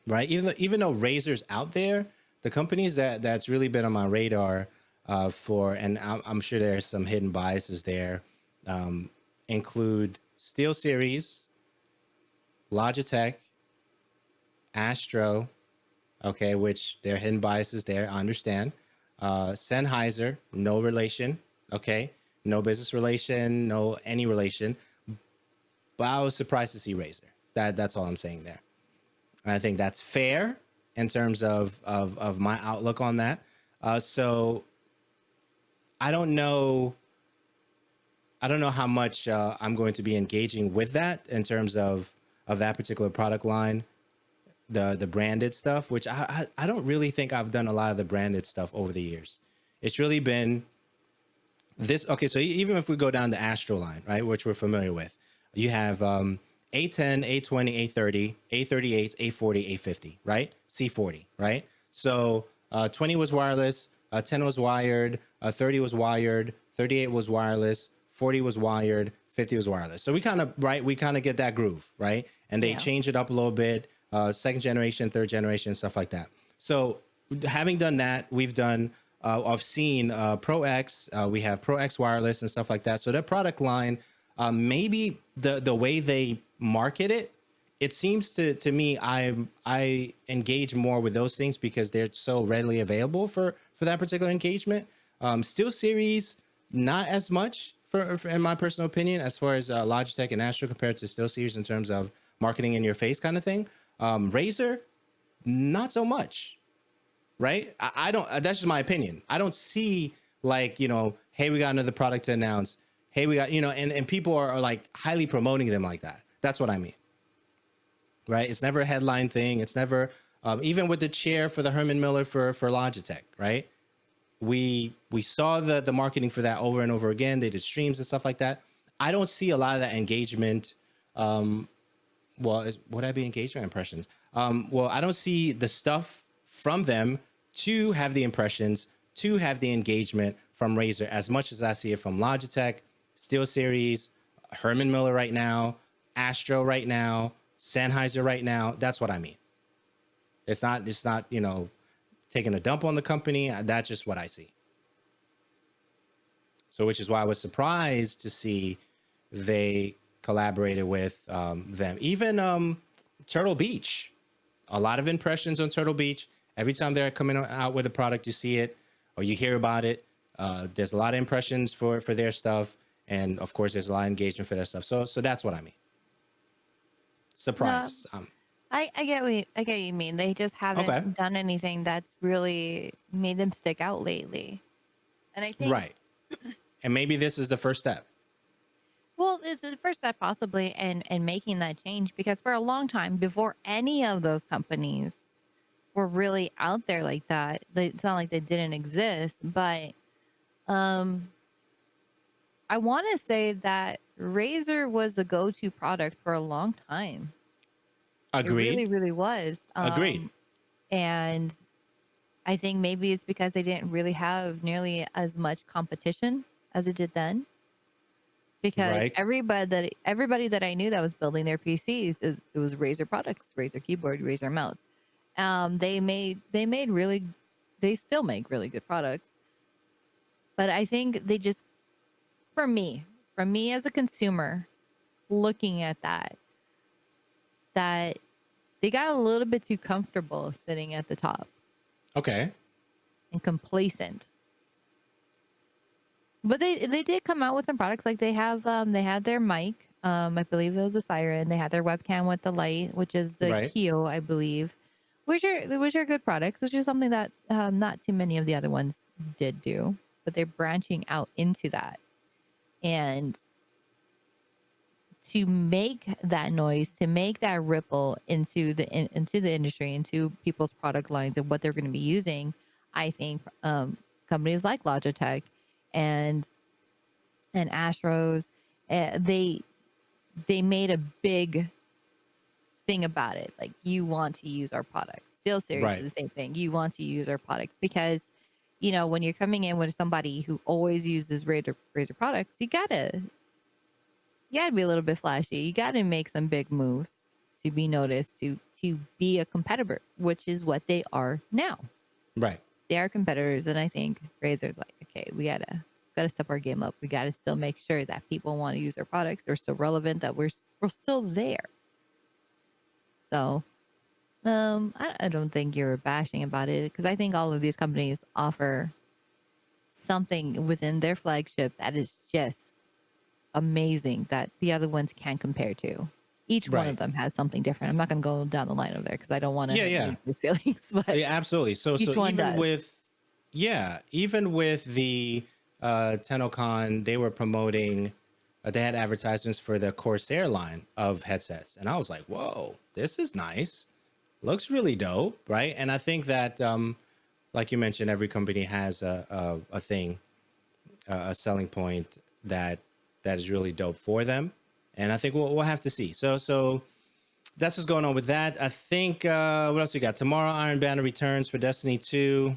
right? Even though Razer's out there, the companies that's really been on my radar and I'm sure there's some hidden biases there, include SteelSeries, Logitech, Astro, which there are hidden biases there, I understand. Sennheiser, no relation, no business relation, no any relation. But I was surprised to see Razer. That's all I'm saying there. And I think that's fair in terms of my outlook on that. So I don't know how much I'm going to be engaging with that in terms of that particular product line, the branded stuff, which I don't really think I've done a lot of the branded stuff over the years. It's really been this. Okay, so even if we go down the Astro line, right, which we're familiar with, you have A10, A20, A30, A38, A40, A50, right? C40, right? So 20 was wireless, 10 was wired, 30 was wired, 38 was wireless, 40 was wired, 50 was wireless. So we kind of get that groove, right? And they change it up a little bit, second generation, third generation, stuff like that. So having done that, I've seen Pro X, we have Pro X wireless and stuff like that. So that product line, maybe the way they market it seems to me I engage more with those things because they're so readily available for that particular engagement. SteelSeries, not as much for in my personal opinion, as far as Logitech and Astro compared to SteelSeries in terms of marketing in your face kind of thing. Razer, not so much, right? I don't. That's just my opinion. I don't see hey, we got another product to announce. Hey, we got and people are like highly promoting them like that. That's what I mean, right? It's never a headline thing. It's never even with the chair for the Herman Miller for Logitech, right? We saw the marketing for that over and over again. They did streams and stuff like that. I don't see a lot of that engagement. Would that be engagement impressions? Well, I don't see the stuff from them to have the impressions, to have the engagement from Razer as much as I see it from Logitech, SteelSeries, Herman Miller right now, Astro right now, Sennheiser right now. That's what I mean. It's not taking a dump on the company. That's just what I see. So, which is why I was surprised to see they collaborated with them. Even Turtle Beach, a lot of impressions on Turtle Beach. Every time they're coming out with a product, you see it or you hear about it. There's a lot of impressions for their stuff. And of course, there's a lot of engagement for their stuff. So that's what I mean. Surprise. No, I get what you mean. They just haven't done anything that's really made them stick out lately. And I think right. And maybe this is the first step. Well, it's the first step possibly in making that change, because for a long time, before any of those companies were really out there like that, it's not like they didn't exist, but Um, I want to say that Razer was the go-to product for a long time. It really, Agreed. really was. Agreed. And I think maybe it's because they didn't really have nearly as much competition as it did then. Because Right. everybody that I knew that was building their PCs, it was Razer products, Razer keyboard, Razer mouse. They still make really good products, but I think they just, for me as a consumer, looking at that they got a little bit too comfortable sitting at the top Okay. and complacent. But they did come out with some products, like they had their mic, I believe it was a Siren. They had their webcam with the light, which is the Right. Kyo, I believe, which are good products, which is something that not too many of the other ones did do, but they're branching out into that. And to make that noise, to make that ripple into into the industry, into people's product lines and what they're going to be using, I think companies like Logitech and Astros, they made a big thing about it. Like, you want to use our products. Steel Series Right. is the same thing. You want to use our products because, when you're coming in with somebody who always uses Razer products, you gotta be a little bit flashy. You gotta make some big moves to be noticed, to be a competitor, which is what they are now. Right. They are competitors, and I think Razer's like, okay, we gotta step our game up. We gotta still make sure that people want to use our products. They're still relevant. That we're still there. So, I don't think you're bashing about it, because I think all of these companies offer something within their flagship that is just amazing that the other ones can't compare to. Each one of Right. them has something different. I'm not going to go down the line of there because I don't want to Yeah. hurt Yeah. anybody's feelings, but Yeah. Absolutely. So each one even does. with, yeah, even with the Tennocon, they were promoting. They had advertisements for the Corsair line of headsets, and I was like, "Whoa, this is nice. Looks really dope, right?" And I think that, like you mentioned, every company has a thing, a selling point that is really dope for them, and I think we'll have to see. So that's what's going on with that. I think what else we got tomorrow? Iron Banner returns for Destiny 2,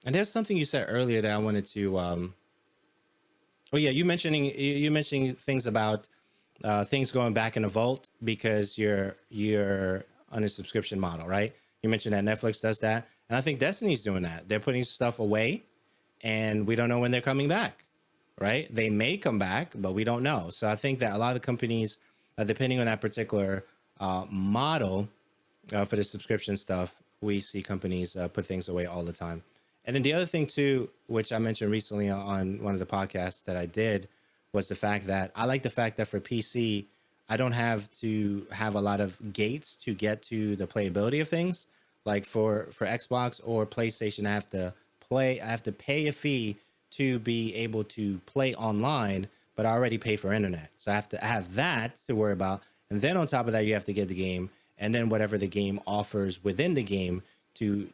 and there's something you said earlier that I wanted to. Oh yeah, you mentioning things about things going back in the vault because you're on a subscription model, right? You mentioned that Netflix does that, and I think Destiny's doing that. They're putting stuff away, and we don't know when they're coming back, right? They may come back, but we don't know. So I think that a lot of the companies, depending on that particular model for the subscription stuff, we see companies put things away all the time. And then the other thing too, which I mentioned recently on one of the podcasts that I did, was the fact that I like the fact that for PC, I don't have to have a lot of gates to get to the playability of things. Like for Xbox or PlayStation, I have to pay a fee to be able to play online, but I already pay for internet. So I have that to worry about. And then on top of that, you have to get the game, and then whatever the game offers within the game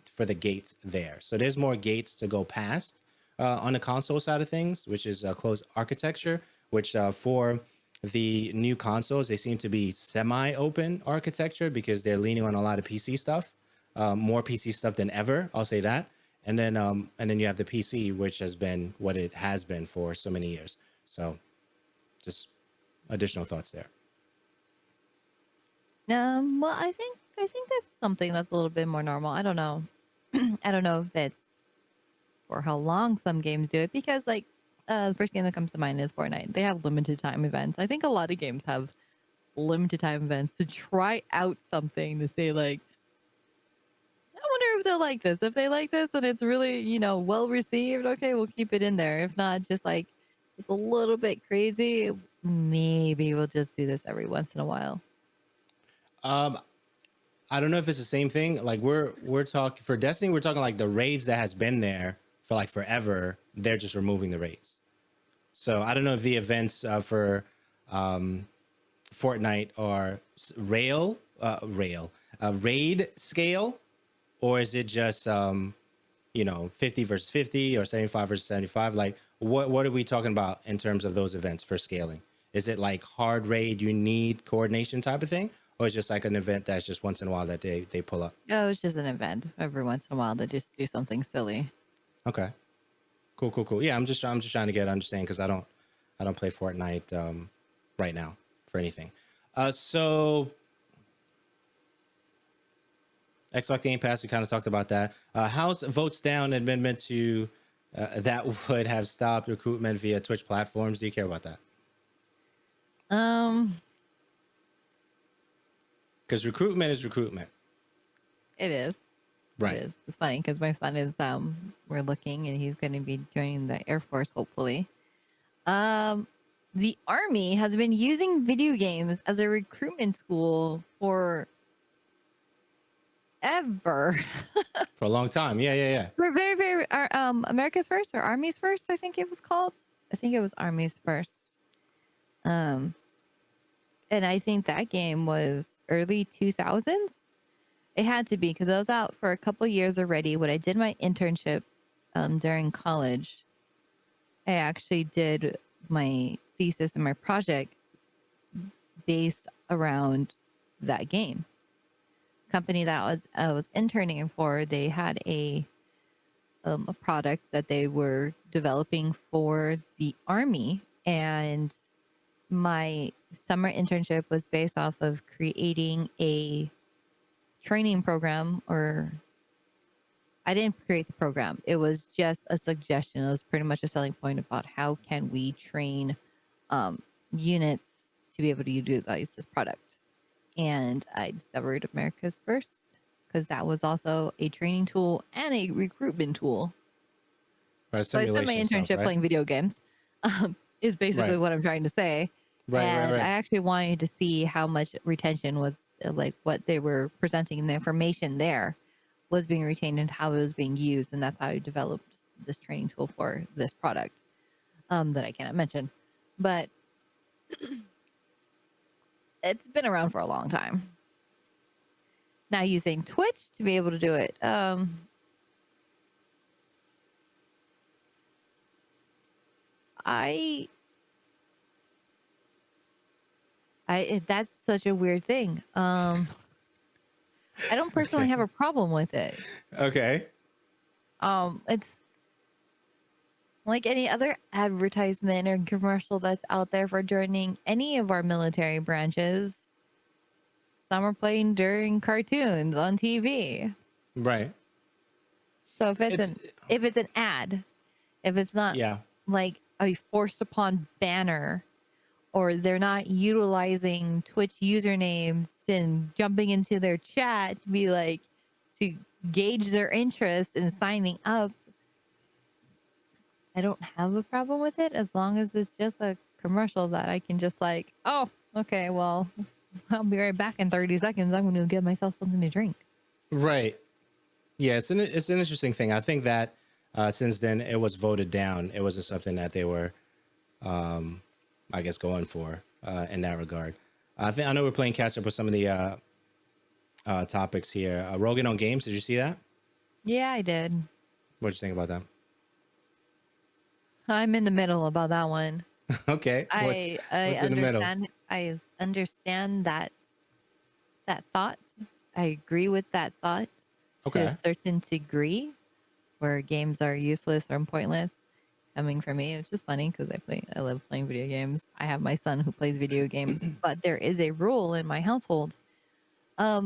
for the gates there. So there's more gates to go past on the console side of things, which is closed architecture, which for the new consoles, they seem to be semi-open architecture because they're leaning on a lot of PC stuff, more PC stuff than ever. I'll say that. And then you have the PC, which has been what it has been for so many years. So just additional thoughts there. Well, I think that's something that's a little bit more normal. I don't know. I don't know if that's for how long some games do it, because like the first game that comes to mind is Fortnite. They have limited time events. I think a lot of games have limited time events to try out something, to say like, I wonder if they'll like this. If they like this and it's really, well received, okay, we'll keep it in there. If not, just like it's a little bit crazy, maybe we'll just do this every once in a while. Um, I don't know if it's the same thing. Like we're talking for Destiny, we're talking like the raids that has been there for like forever. They're just removing the raids. So I don't know if the events for Fortnite are raid scale, or is it just 50 versus 50 or 75 versus 75? Like what are we talking about in terms of those events for scaling? Is it like hard raid, you need coordination type of thing? Or it's just like an event that's just once in a while that they pull up? Oh, it's just an event every once in a while to just do something silly. Okay. Cool. Yeah, I'm just trying to get understanding because I don't play Fortnite right now for anything. So Xbox Game Pass, we kind of talked about that. House votes down amendment to that would have stopped recruitment via Twitch platforms. Do you care about that? Because recruitment is recruitment. It is. Right. It is. It's funny because my son is we're looking and he's going to be joining the Air Force hopefully. The Army has been using video games as a recruitment tool for ever. For a long time. Yeah. We're very America's First or Army's First, I think it was called. I think it was Army's First. And I think that game was early 2000s. It had to be because I was out for a couple years already. When I did my internship during college, I actually did my thesis and my project based around that game. Company that I was interning for, they had a product that they were developing for the Army, and my summer internship was based off of creating a training program. Or I didn't create the program, it was just a suggestion. It was pretty much a selling point about how can we train units to be able to utilize this product. And I discovered America's First because that was also a training tool and a recruitment tool. Right, so I spent my internship playing video games is basically what I'm trying to say. Right. I actually wanted to see how much retention was, like what they were presenting and the information there was being retained and how it was being used. And that's how I developed this training tool for this product that I cannot mention. But it's been around for a long time. Now using Twitch to be able to do it. That's such a weird thing. I don't personally have a problem with it. Okay. It's like any other advertisement or commercial that's out there for joining any of our military branches. Some are playing during cartoons on TV. Right. So if it's an ad, if it's not like a forced upon banner, or they're not utilizing Twitch usernames and jumping into their chat to be like to gauge their interest in signing up, I don't have a problem with it as long as it's just a commercial that I can just like, oh, okay, well, I'll be right back in 30 seconds. I'm going to get myself something to drink. Right. Yeah, it's an interesting thing. I think that since then it was voted down. It wasn't something that they were, I guess, going for in that regard. I know we're playing catch up with some of the topics here. Rogan on Games, did you see that? Yeah, I did. What'd you think about that? I'm in the middle about that one. Okay. I in the middle? I understand that thought. I agree with that thought to a certain degree, where games are useless or pointless. Coming from me, which is funny because I love playing video games. I have my son who plays video games, but there is a rule in my household. I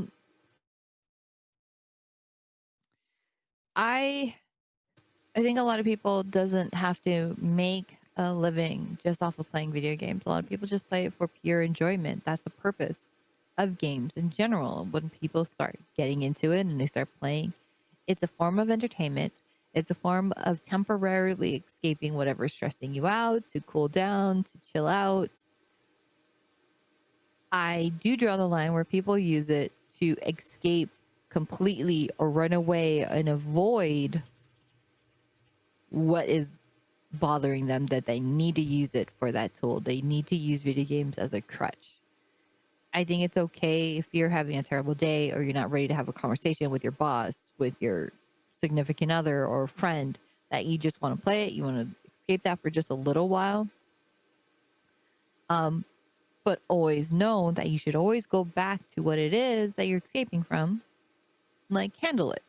think a lot of people doesn't have to make a living just off of playing video games. A lot of people just play it for pure enjoyment. That's the purpose of games in general. When people start getting into it and they start playing, it's a form of entertainment. It's a form of temporarily escaping whatever's stressing you out, to cool down, to chill out. I do draw the line where people use it to escape completely or run away and avoid what is bothering them, that they need to use it for that tool. They need to use video games as a crutch. I think it's okay if you're having a terrible day or you're not ready to have a conversation with your boss, with your significant other or friend, that you just want to play it, you want to escape that for just a little while. But always know that you should always go back to what it is that you're escaping from, like handle it.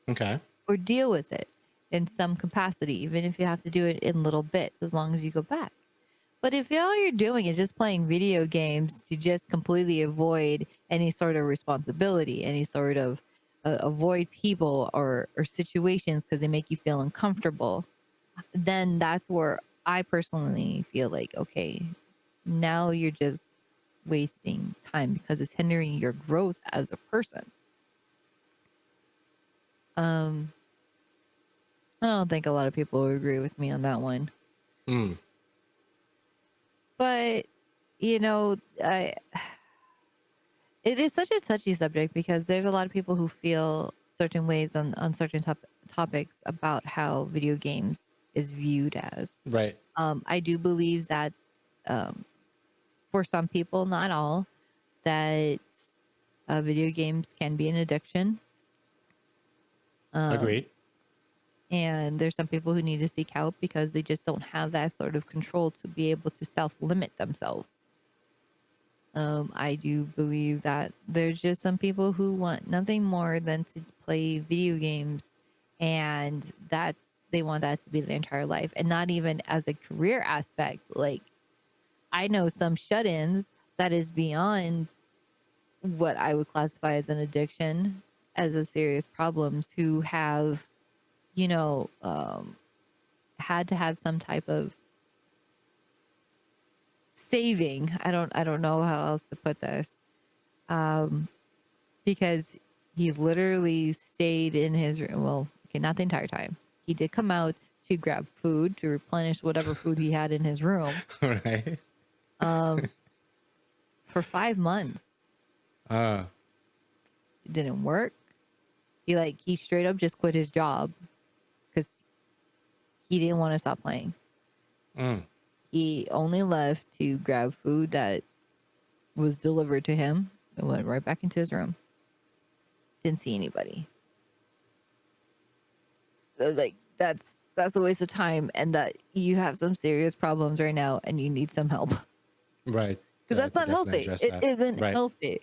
Okay. Or deal with it in some capacity, even if you have to do it in little bits, as long as you go back. But if all you're doing is just playing video games to just completely avoid any sort of responsibility, any sort of avoid people or situations because they make you feel uncomfortable, then that's where I personally feel like, okay, now you're just wasting time because it's hindering your growth as a person. I don't think a lot of people would agree with me on that one. But, you know, it is such a touchy subject because there's a lot of people who feel certain ways on certain topics about how video games is viewed as. Right. I do believe that for some people, not all, that video games can be an addiction. Agreed. And there's some people who need to seek help because they just don't have that sort of control to be able to self-limit themselves. I do believe that there's just some people who want nothing more than to play video games, and they want that to be their entire life, and not even as a career aspect. Like, I know some shut-ins that is beyond what I would classify as an addiction, as a serious problems, who have, you know, had to have some type of saving. I don't know how else to put this. Because he literally stayed in his room. Well, okay, not the entire time. He did come out to grab food to replenish whatever food he had in his room. Right. For 5 months. It didn't work. He straight up just quit his job because he didn't want to stop playing. He only left to grab food that was delivered to him and went right back into his room. Didn't see anybody. Like, that's a waste of time, and that you have some serious problems right now and you need some help. Right. Because that's not healthy. It isn't healthy.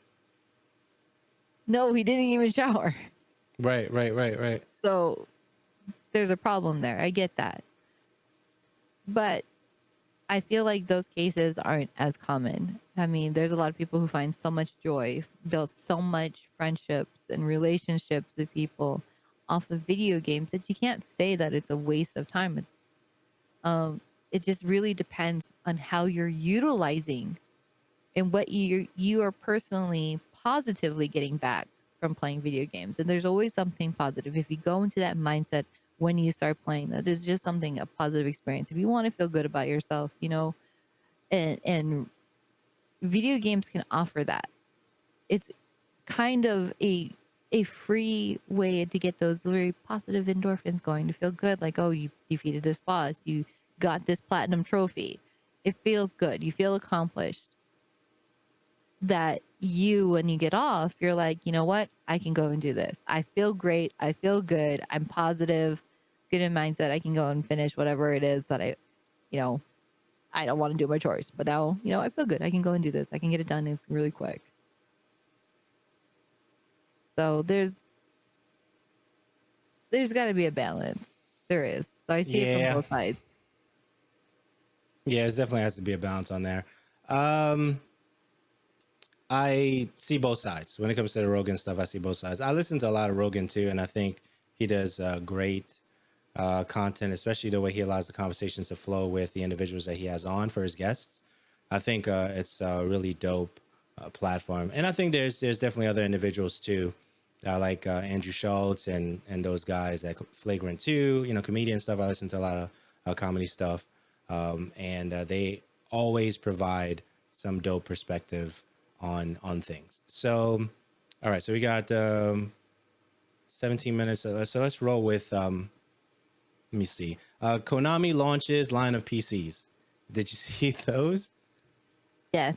No, he didn't even shower. Right. So there's a problem there. I get that. But I feel like those cases aren't as common. I mean, there's a lot of people who find so much joy, built so much friendships and relationships with people off of video games that you can't say that it's a waste of time. It just really depends on how you're utilizing and what you are personally positively getting back from playing video games. And there's always something positive. If you go into that mindset when you start playing, that is just something, a positive experience. If you want to feel good about yourself, you know, and video games can offer that. It's kind of a free way to get those very positive endorphins going, to feel good. Like, oh, you defeated this boss, you got this platinum trophy. It feels good. You feel accomplished. That when you get off, you're like, you know what? I can go and do this. I feel great. I feel good. I'm positive, good in mindset. I can go and finish whatever it is that I don't want to do my chores, but now, I feel good. I can go and do this. I can get it done. It's really quick. So there's got to be a balance. There is. So I see it from both sides. Yeah, there definitely has to be a balance on there. I see both sides. When it comes to the Rogan stuff, I see both sides. I listen to a lot of Rogan too, and I think he does great content, especially the way he allows the conversations to flow with the individuals that he has on for his guests. I think it's a really dope platform. And I think there's definitely other individuals too, like Andrew Schultz and those guys at Flagrant 2, comedian stuff. I listen to a lot of comedy stuff. And they always provide some dope perspective on things. So, all right. So we got 17 minutes. So let's roll with, let me see. Konami launches line of PCs. Did you see those? Yes.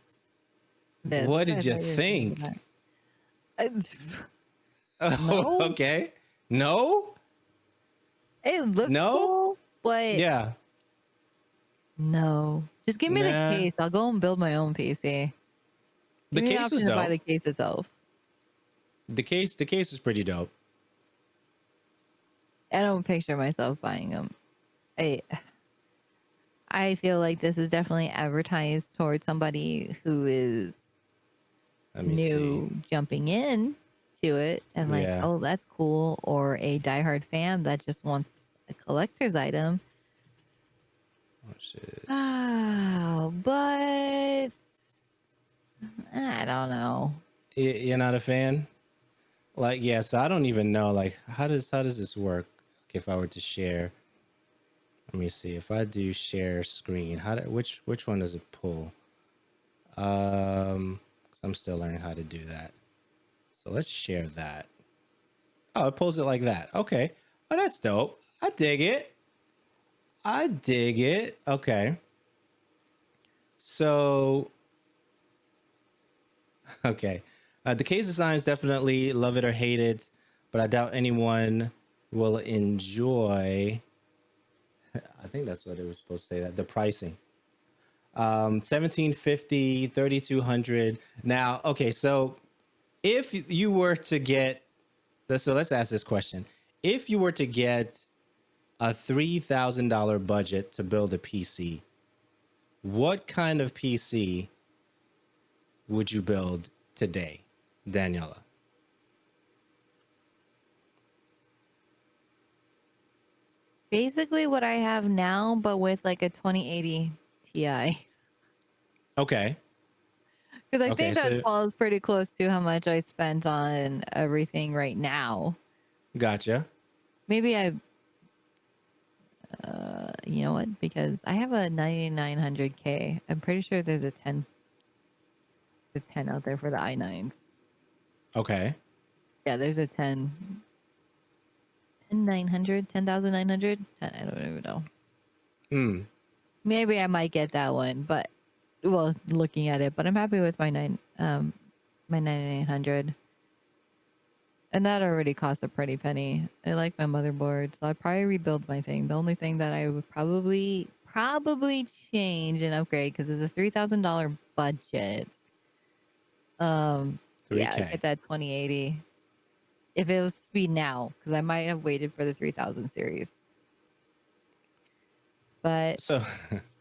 What did you think? No. Okay. No? It looks cool, but yeah. No, just give me the Nah, case. I'll go and build my own PC. the Give me the case was option to buy dope. the case itself. The case is pretty dope. I don't picture myself buying them. I I feel like this is definitely advertised towards somebody who is Let me see. new jumping in to it and like, Yeah. oh, that's cool, or a diehard fan that just wants a collector's item. Oh shit. Oh, but I don't know. You're not a fan? Like, yeah, so I don't even know like how does this work? Okay, if I were to share, let me see. If I do share screen, which one does it pull? 'Cause I'm still learning how to do that. So let's share that. Oh, it pulls it like that. Okay. Oh, that's dope. I dig it. I dig it. Okay. So, okay. The case designs definitely love it or hate it, but I doubt anyone will enjoy. I think that's what it was supposed to say, that the pricing. 1750, 3200. Now, okay, so if you were to get, so let's ask this question. If you were to get a $3,000 budget to build a PC, what kind of PC would you build today, Daniela? Basically, what I have now, but with like a 2080 Ti. Okay. Because I Okay. think that So, falls pretty close to how much I spent on everything right now. gotcha. Maybe you know what? Because I have a 9900K. I'm pretty sure there's a 10 out there for the i9s. Okay. Yeah, there's a 10,900, 10,900. I don't even know. Hmm. Maybe I might get that one, but well, looking at it, but I'm happy with my my 9900. And that already cost a pretty penny. I like my motherboard, so I'd probably rebuild my thing. The only thing that I would probably change and upgrade, because it's a $3,000 budget. Yeah, 3K. get that 2080. If it was to be now, because I might have waited for the 3000 series. But So,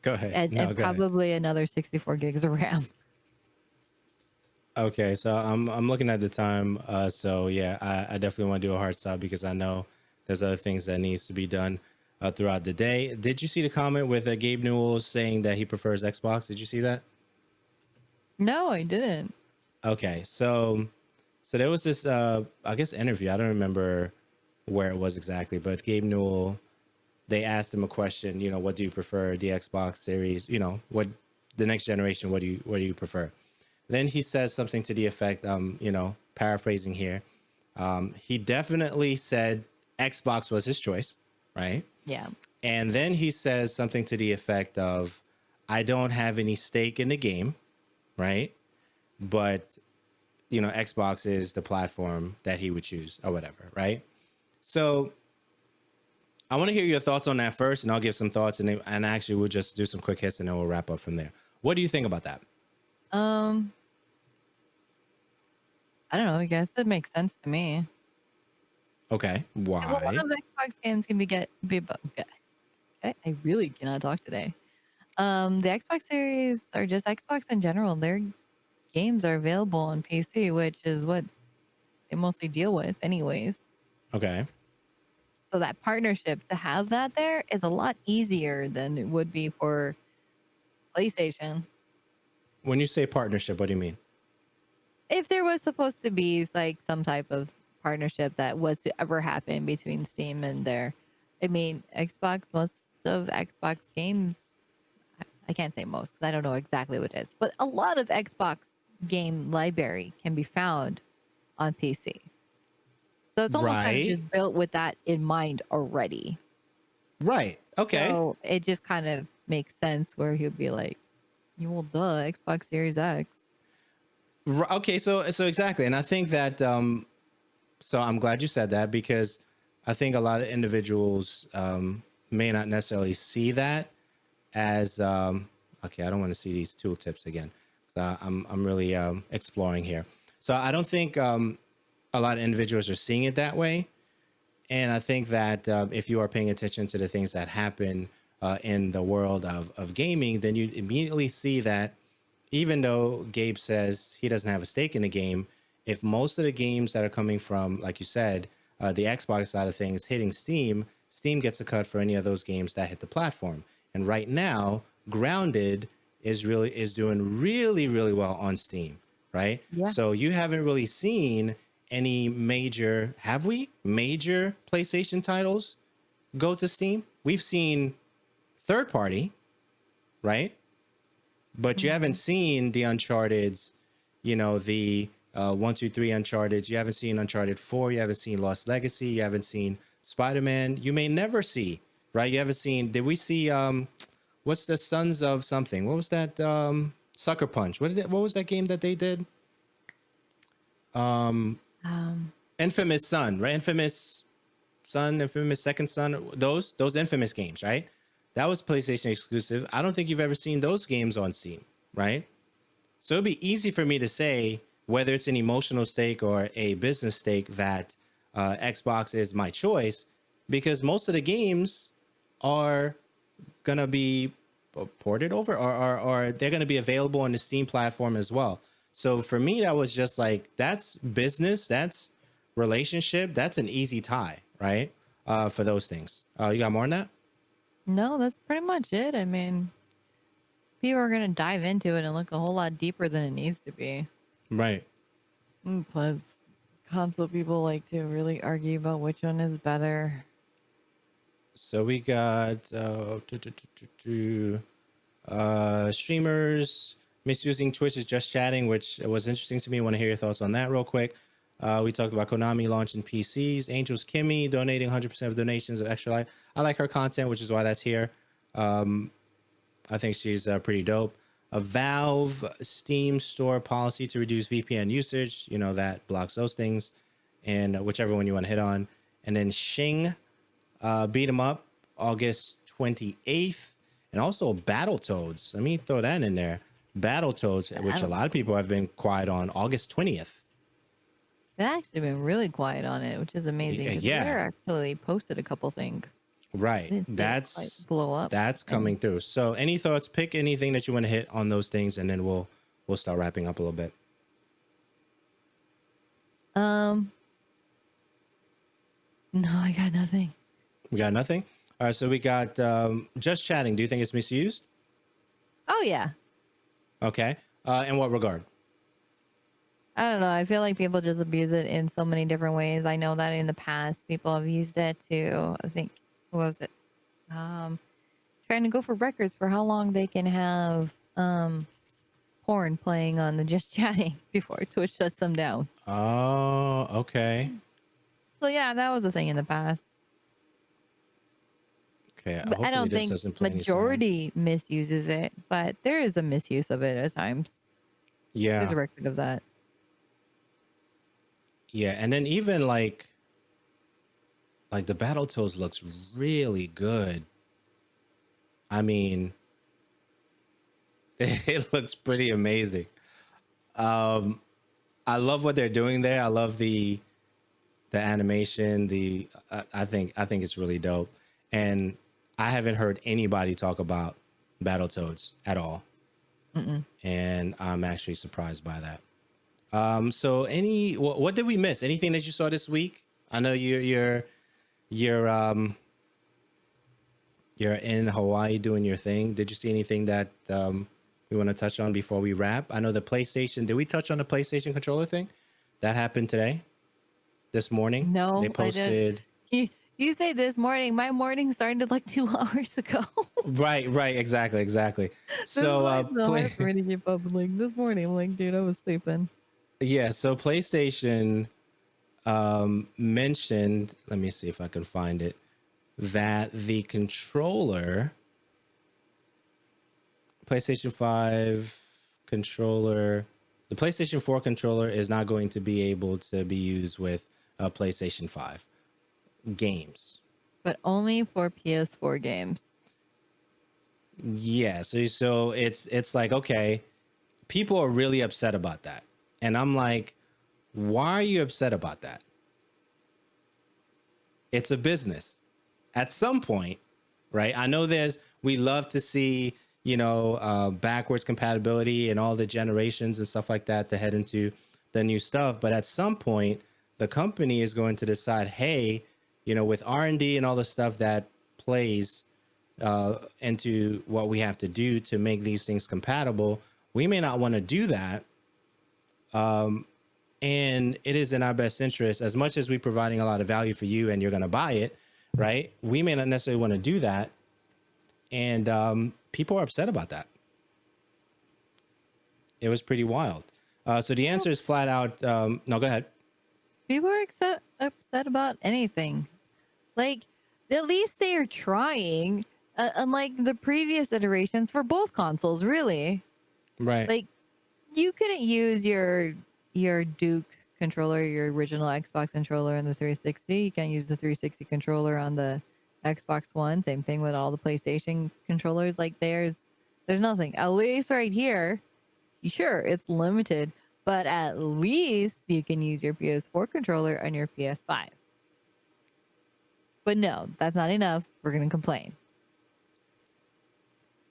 go ahead. No, and go ahead. probably another 64 gigs of RAM. Okay, so I'm looking at the time. So yeah, I definitely want to do a hard stop because I know there's other things that needs to be done throughout the day. Did you see the comment with Gabe Newell saying that he prefers Xbox? Did you see that? No, I didn't. Okay, so there was this I guess interview. I don't remember where it was exactly, but Gabe Newell, they asked him a question. You know, what do you prefer, the Xbox Series? You know, what the next generation? What do you prefer? Then he says something to the effect, paraphrasing here. He definitely said Xbox was his choice, right? Yeah. And then he says something to the effect of, I don't have any stake in the game, right? But, Xbox is the platform that he would choose or whatever, right? So I want to hear your thoughts on that first, and I'll give some thoughts, and actually we'll just do some quick hits, and then we'll wrap up from there. What do you think about that? Um, I don't know. I guess it makes sense to me. Okay, Well, one why? of the Xbox games can I really cannot talk today. The Xbox series or just Xbox in general, their games are available on PC, which is what they mostly deal with, anyways. Okay. So that partnership, to have that there is a lot easier than it would be for PlayStation. When you say partnership, what do you mean? If there was supposed to be like some type of partnership that was to ever happen between Steam and their, I mean, Xbox, most of Xbox games, I can't say most because I don't know exactly what it is, but a lot of Xbox game library can be found on PC. So it's almost kind of Right. just built with that in mind already. Right. Okay. So it just kind of makes sense where he'll be like, "You well, duh, Xbox Series X." Okay. So exactly, and I think that so I'm glad you said that because I think a lot of individuals may not necessarily see that as okay, I don't want to see these tooltips again. So I'm really exploring here. So I don't think a lot of individuals are seeing it that way. And I think that if you are paying attention to the things that happen in the world of gaming, then you immediately see that even though Gabe says he doesn't have a stake in the game, if most of the games that are coming from, like you said, the Xbox side of things hitting Steam, Steam gets a cut for any of those games that hit the platform. And right now, Grounded is doing really well on Steam, right? Yeah. So you haven't really seen any major PlayStation titles go to Steam. We've seen third party, right? But you haven't seen the Uncharted's, the 1, 2, 3 Uncharted. You haven't seen Uncharted 4. You haven't seen Lost Legacy. You haven't seen Spider-Man. You may never see, right? You haven't seen, did we see, what's the Sons of something? What was that? Sucker Punch. What was that game that they did? Infamous Son, right? Infamous Son, Infamous Second Son, those Infamous games, right? That was PlayStation exclusive. I don't think you've ever seen those games on Steam, right? So it'd be easy for me to say whether it's an emotional stake or a business stake that Xbox is my choice, because most of the games are gonna be ported over, or they're gonna be available on the Steam platform as well. So for me, that was just like, that's business, that's relationship, that's an easy tie, right? For those things. You got more on that? No, that's pretty much it. I mean, people are going to dive into it and look a whole lot deeper than it needs to be. Right. Plus, console people like to really argue about which one is better. So we got streamers misusing Twitch is just chatting, which was interesting to me. I want to hear your thoughts on that real quick. We talked about Konami launching PCs. Angels Kimmy donating 100% of donations of Extra Life. I like her content, which is why that's here. I think she's pretty dope. A Valve Steam store policy to reduce VPN usage. That blocks those things. And whichever one you want to hit on. And then Shing beat 'em up August 28th. And also Battletoads. Let me throw that in there. Battletoads, which a lot of people have been quiet on, August 20th. They've actually been really quiet on it, which is amazing. Yeah. They actually posted a couple things. Right. That's like blow up. That's coming through. So any thoughts? Pick anything that you want to hit on those things, and then we'll start wrapping up a little bit. No, I got nothing. We got nothing? All right, so we got just chatting. Do you think it's misused? Oh, yeah. Okay. In what regard? I don't know. I feel like people just abuse it in so many different ways. I know that in the past, people have used it to, I think, what was it? Trying to go for records for how long they can have porn playing on the just chatting before Twitch shuts them down. Oh, okay. So yeah, that was a thing in the past. Okay. But I don't think majority misuses it, but there is a misuse of it at times. Yeah. There's a record of that. Yeah, and then even like the Battletoads looks really good. I mean, it looks pretty amazing. I love what they're doing there. I love the animation. I think it's really dope. And I haven't heard anybody talk about Battletoads at all. And I'm actually surprised by that. So what did we miss? Anything that you saw this week? I know you're in Hawaii doing your thing. Did you see anything that we want to touch on before we wrap? I know the PlayStation. Did we touch on the PlayStation controller thing? That happened today, this morning. No, they posted. You say this morning. My morning started like 2 hours ago. Right, exactly. So hard for me to keep up. Like this morning, I'm like, dude, I was sleeping. Yeah, so PlayStation mentioned, let me see if I can find it, that the controller, PlayStation 5 controller, the PlayStation 4 controller is not going to be able to be used with a PlayStation 5 games. But only for PS4 games. Yeah, so it's like, okay, people are really upset about that. And I'm like, why are you upset about that? It's a business. At some point, right? I know we love to see, backwards compatibility and all the generations and stuff like that to head into the new stuff. But at some point, the company is going to decide, hey, with R&D and all the stuff that plays into what we have to do to make these things compatible, we may not want to do that. And it is in our best interest, as much as we're providing a lot of value for you and you're going to buy it, right? We may not necessarily want to do that. And people are upset about that. It was pretty wild. So the answer is flat out, no, go ahead. People are upset about anything. Like, at least they are trying, unlike the previous iterations for both consoles, really. Right. Like, you couldn't use your Duke controller, your original Xbox controller on the 360. You can't use the 360 controller on the Xbox One. Same thing with all the PlayStation controllers. Like, there's nothing. At least right here, sure, it's limited, but at least you can use your PS4 controller on your PS5. But no, that's not enough. We're gonna complain.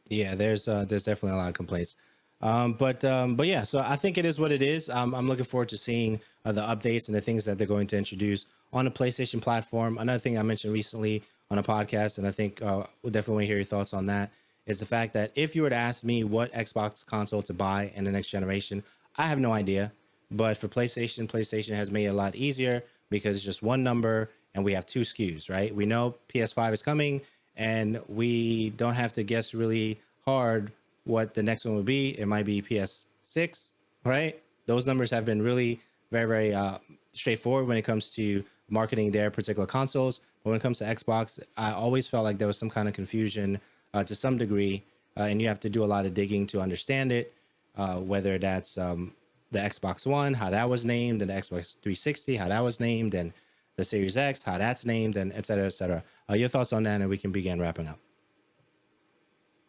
Yeah, there's definitely a lot of complaints. But yeah, so I think it is what it is. I'm looking forward to seeing the updates and the things that they're going to introduce on the PlayStation platform. Another thing I mentioned recently on a podcast, and I think we'll definitely want to hear your thoughts on that, is the fact that if you were to ask me what Xbox console to buy in the next generation, I have no idea. But for PlayStation has made it a lot easier because it's just one number and we have two SKUs, right? We know PS5 is coming and we don't have to guess really hard what the next one would be. It might be PS6, right? Those numbers have been really very, very straightforward when it comes to marketing their particular consoles. But when it comes to Xbox, I always felt like there was some kind of confusion to some degree, and you have to do a lot of digging to understand it, whether that's the Xbox One, how that was named, and the Xbox 360, how that was named, and the Series X, how that's named, and et cetera, et cetera. Your thoughts on that, and we can begin wrapping up.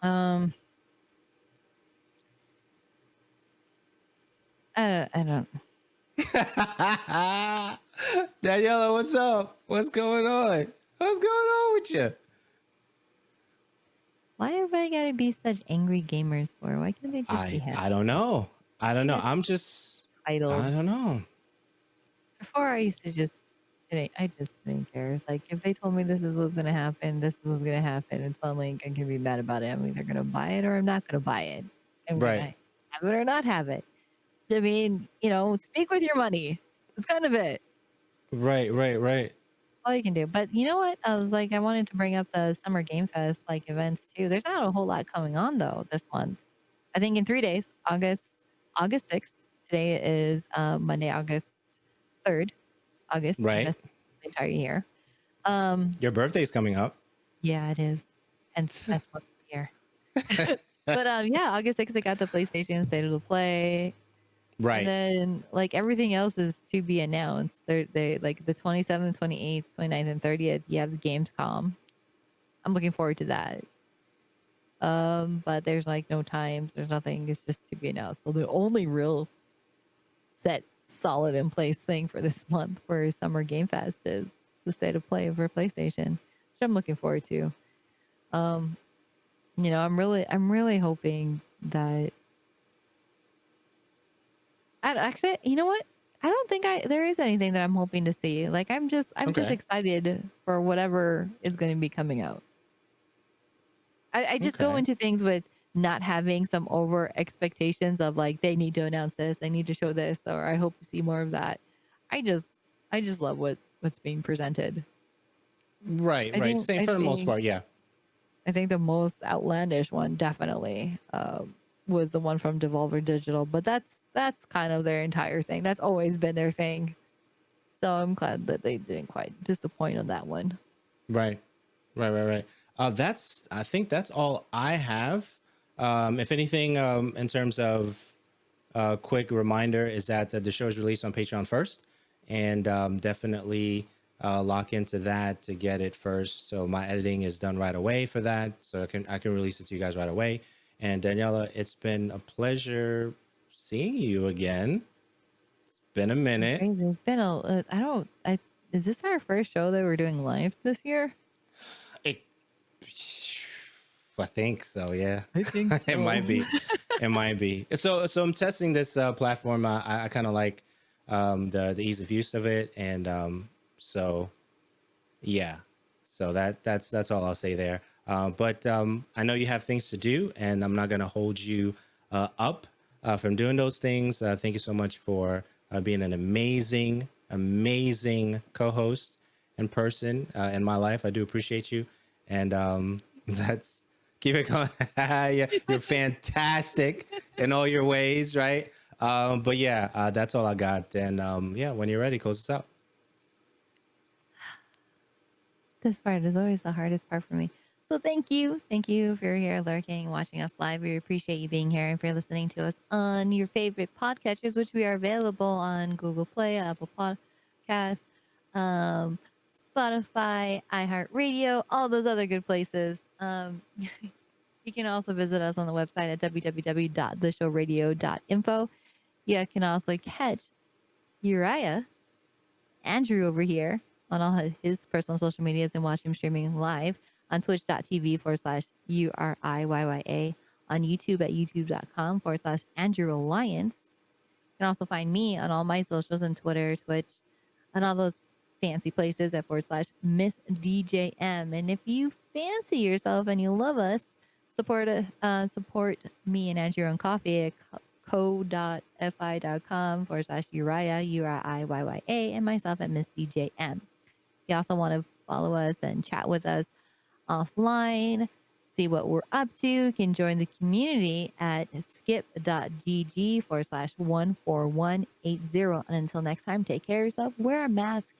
I don't. Daniella, what's up? What's going on? What's going on with you? Why everybody gotta be such angry gamers for? Why can't they just be happy? I don't know. I'm just Idle. I don't know. Before I used to I just didn't care. Like, if they told me this is what's gonna happen, this is what's gonna happen, and suddenly I can be mad about it. I'm either gonna buy it or I'm not gonna buy it. I'm gonna have it or not have it. I mean, speak with your money. That's kind of it. Right. All you can do. But you know what? I was like, I wanted to bring up the Summer Game Fest events too. There's not a whole lot coming on though this month. I think in 3 days, August 6th. Today is Monday, August 3rd. August. Right. The entire year. Your birthday's coming up. Yeah, it is. And that's what year. But yeah, August 6th, I got the PlayStation State of the Play. Right. And then everything else is to be announced. They like the 27th, 28th, 29th, and 30th. You have Gamescom. I'm looking forward to that. But there's no times. There's nothing. It's just to be announced. So the only real set, solid in place thing for this month for Summer Game Fest is the State of Play for PlayStation, which I'm looking forward to. I'm really hoping that. Actually, you know what? I don't think there is anything that I'm hoping to see. Like, I'm just excited for whatever is going to be coming out. I just go into things with not having some over expectations of they need to announce this, they need to show this, or I hope to see more of that. I just love what's being presented. Right. Same for the most part. Yeah. I think the most outlandish one definitely was the one from Devolver Digital, but that's kind of their entire thing. That's always been their thing. So I'm glad that they didn't quite disappoint on that one. Right. I think that's all I have. If anything, in terms of quick reminder is that the show is released on Patreon first, and definitely lock into that to get it first. So my editing is done right away for that. So I can release it to you guys right away. And Daniella, it's been a pleasure seeing you again. It's been a minute. Crazy. It's been is this our first show that we're doing live this year? I think so. Yeah, I think so. It might be. It might be. So I'm testing this platform. I kind of like the ease of use of it, and so yeah. So that's all I'll say there. But I know you have things to do, and I'm not gonna hold you up from doing those things. Thank you so much for being an amazing co-host and person in my life. I do appreciate you, and that's. Keep it going. Yeah, you're fantastic in all your ways, right? But yeah, that's all I got. And yeah, when you're ready, close us out. This part is always the hardest part for me. So thank you if you're here lurking, watching us live. We appreciate you being here, and for listening to us on your favorite podcatchers, which we are available on Google Play, Apple Podcasts, Spotify, iHeartRadio, all those other good places. You can also visit us on the website at www.theshowradio.info. You can also catch Uriah, Andrew over here, on all his personal social medias and watch him streaming live on twitch.tv/URIYYA, on YouTube at youtube.com/Andrew Alliance. You can also find me on all my socials on Twitter, Twitch, and all those fancy places at /Miss DJM. And if you fancy yourself and you love us, support me and Andrew on coffee at ko.fi.com/Uriah, URIYYA, and myself at Miss DJM. You also want to follow us and chat with us offline, see what we're up to. You can join the community at skip.gg/14180. And until next time, take care of yourself, wear a mask,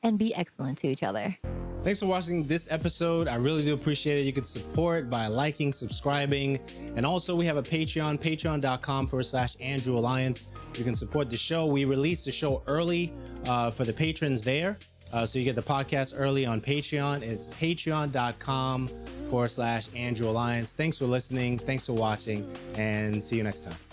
and be excellent to each other. Thanks for watching this episode. I really do appreciate it. You can support by liking, subscribing, and also we have a Patreon, patreon.com/Andrew Alliance. You can support the show. We release the show early for the patrons there. So you get the podcast early on Patreon. It's patreon.com/Andrew Alliance. Thanks for listening. Thanks for watching, and see you next time.